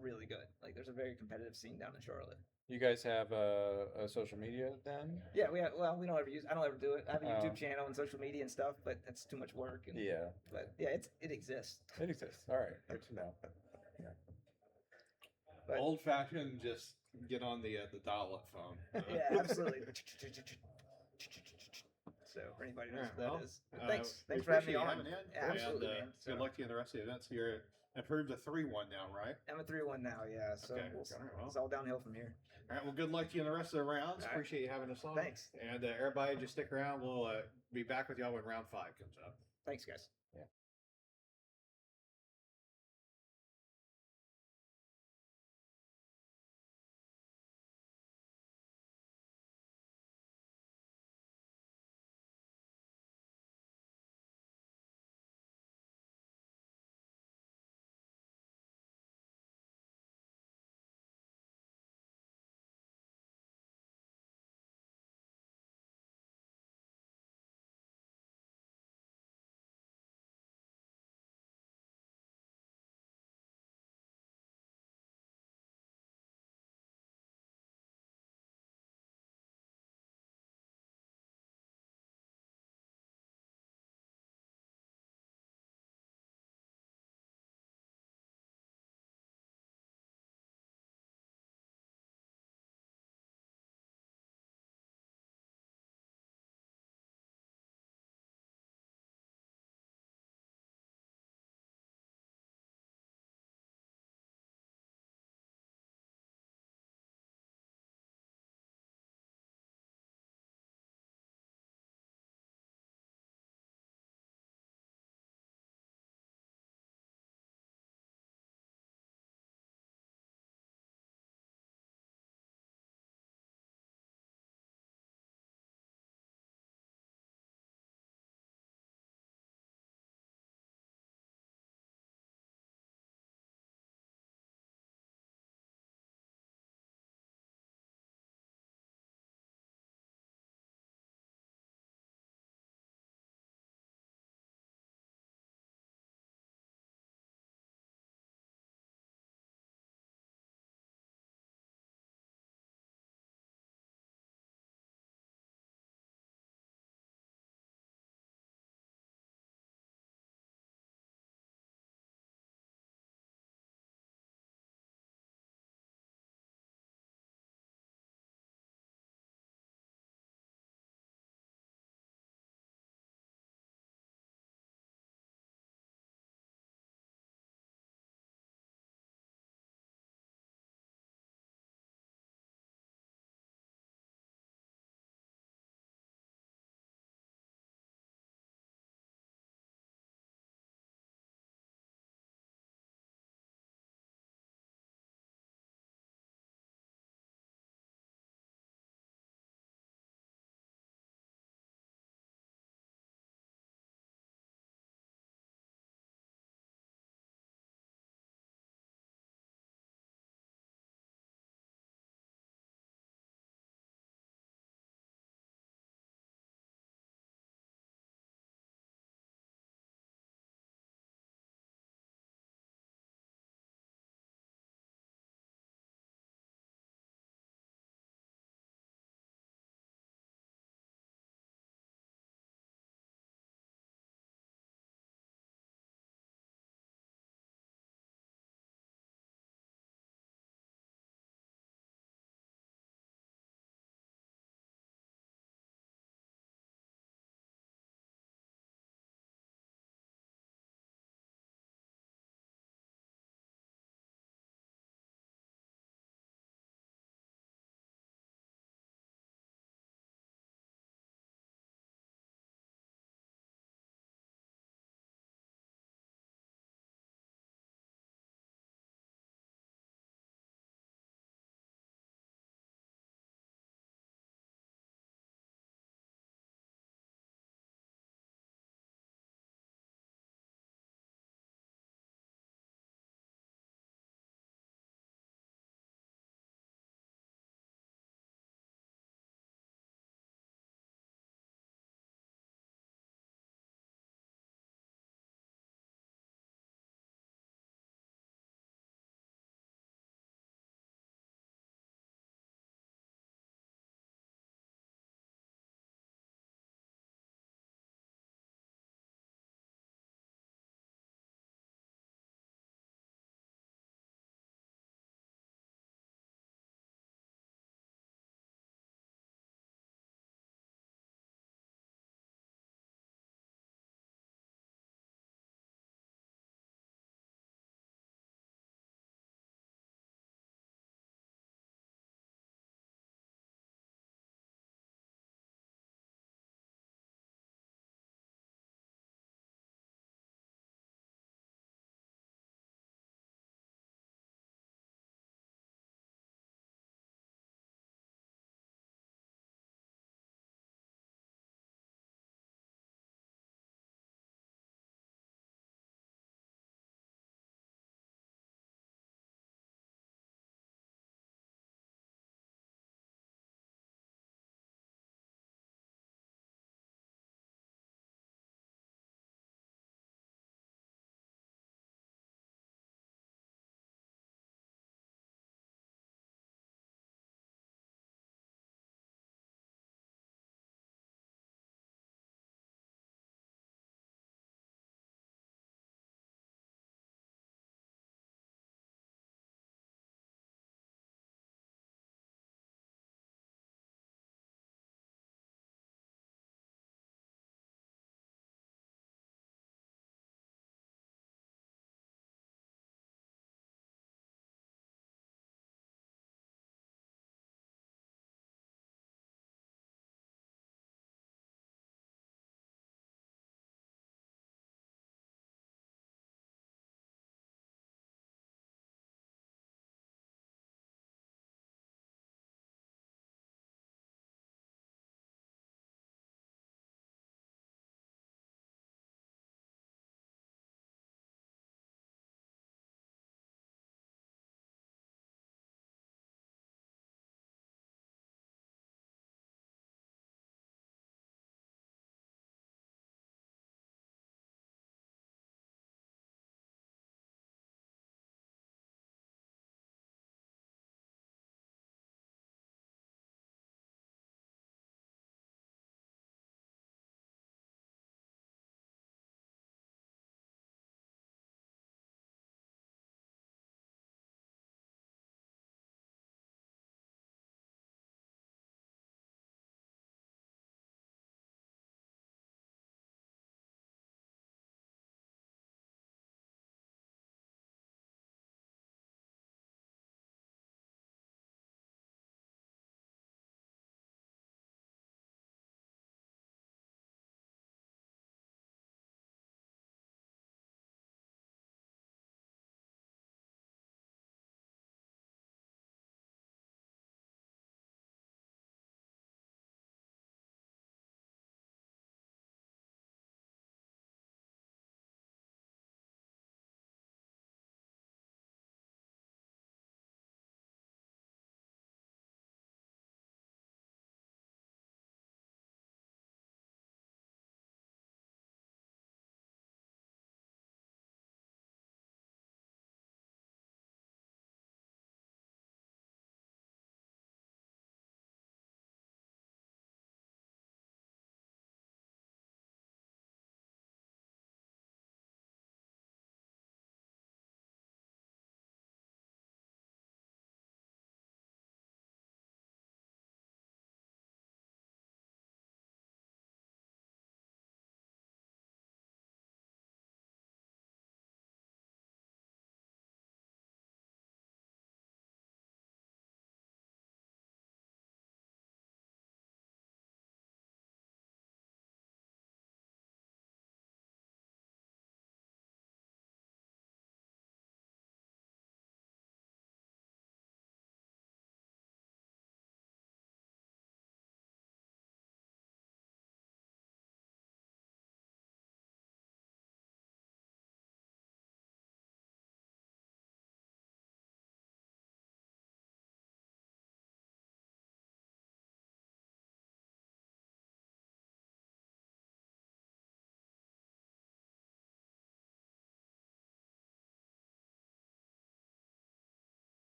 really good. Like there's a very competitive scene down in Charlotte. You guys have a social media then? Yeah, we don't ever use. I don't ever do it. I have a Oh. YouTube channel and social media and stuff, but it's too much work. And, Yeah. But yeah, it exists. It exists. All right. Good to know. But- Old fashioned, just get on the dial-up phone. Yeah, absolutely. So for anybody who knows Alright, what well, that is. But we thanks for having me appreciate you on. having in. Yeah, absolutely, And, man. So, good luck to you in the rest of the event. So you're improved to 3-1 now, right? I'm a 3-1 now, yeah. So Okay, we'll, alright, well. it's all downhill from here. All right. Well, good luck to you in the rest of the rounds. All right. Appreciate you having us on. Thanks. And everybody, just stick around. We'll be back with y'all when round 5 comes up. Thanks, guys.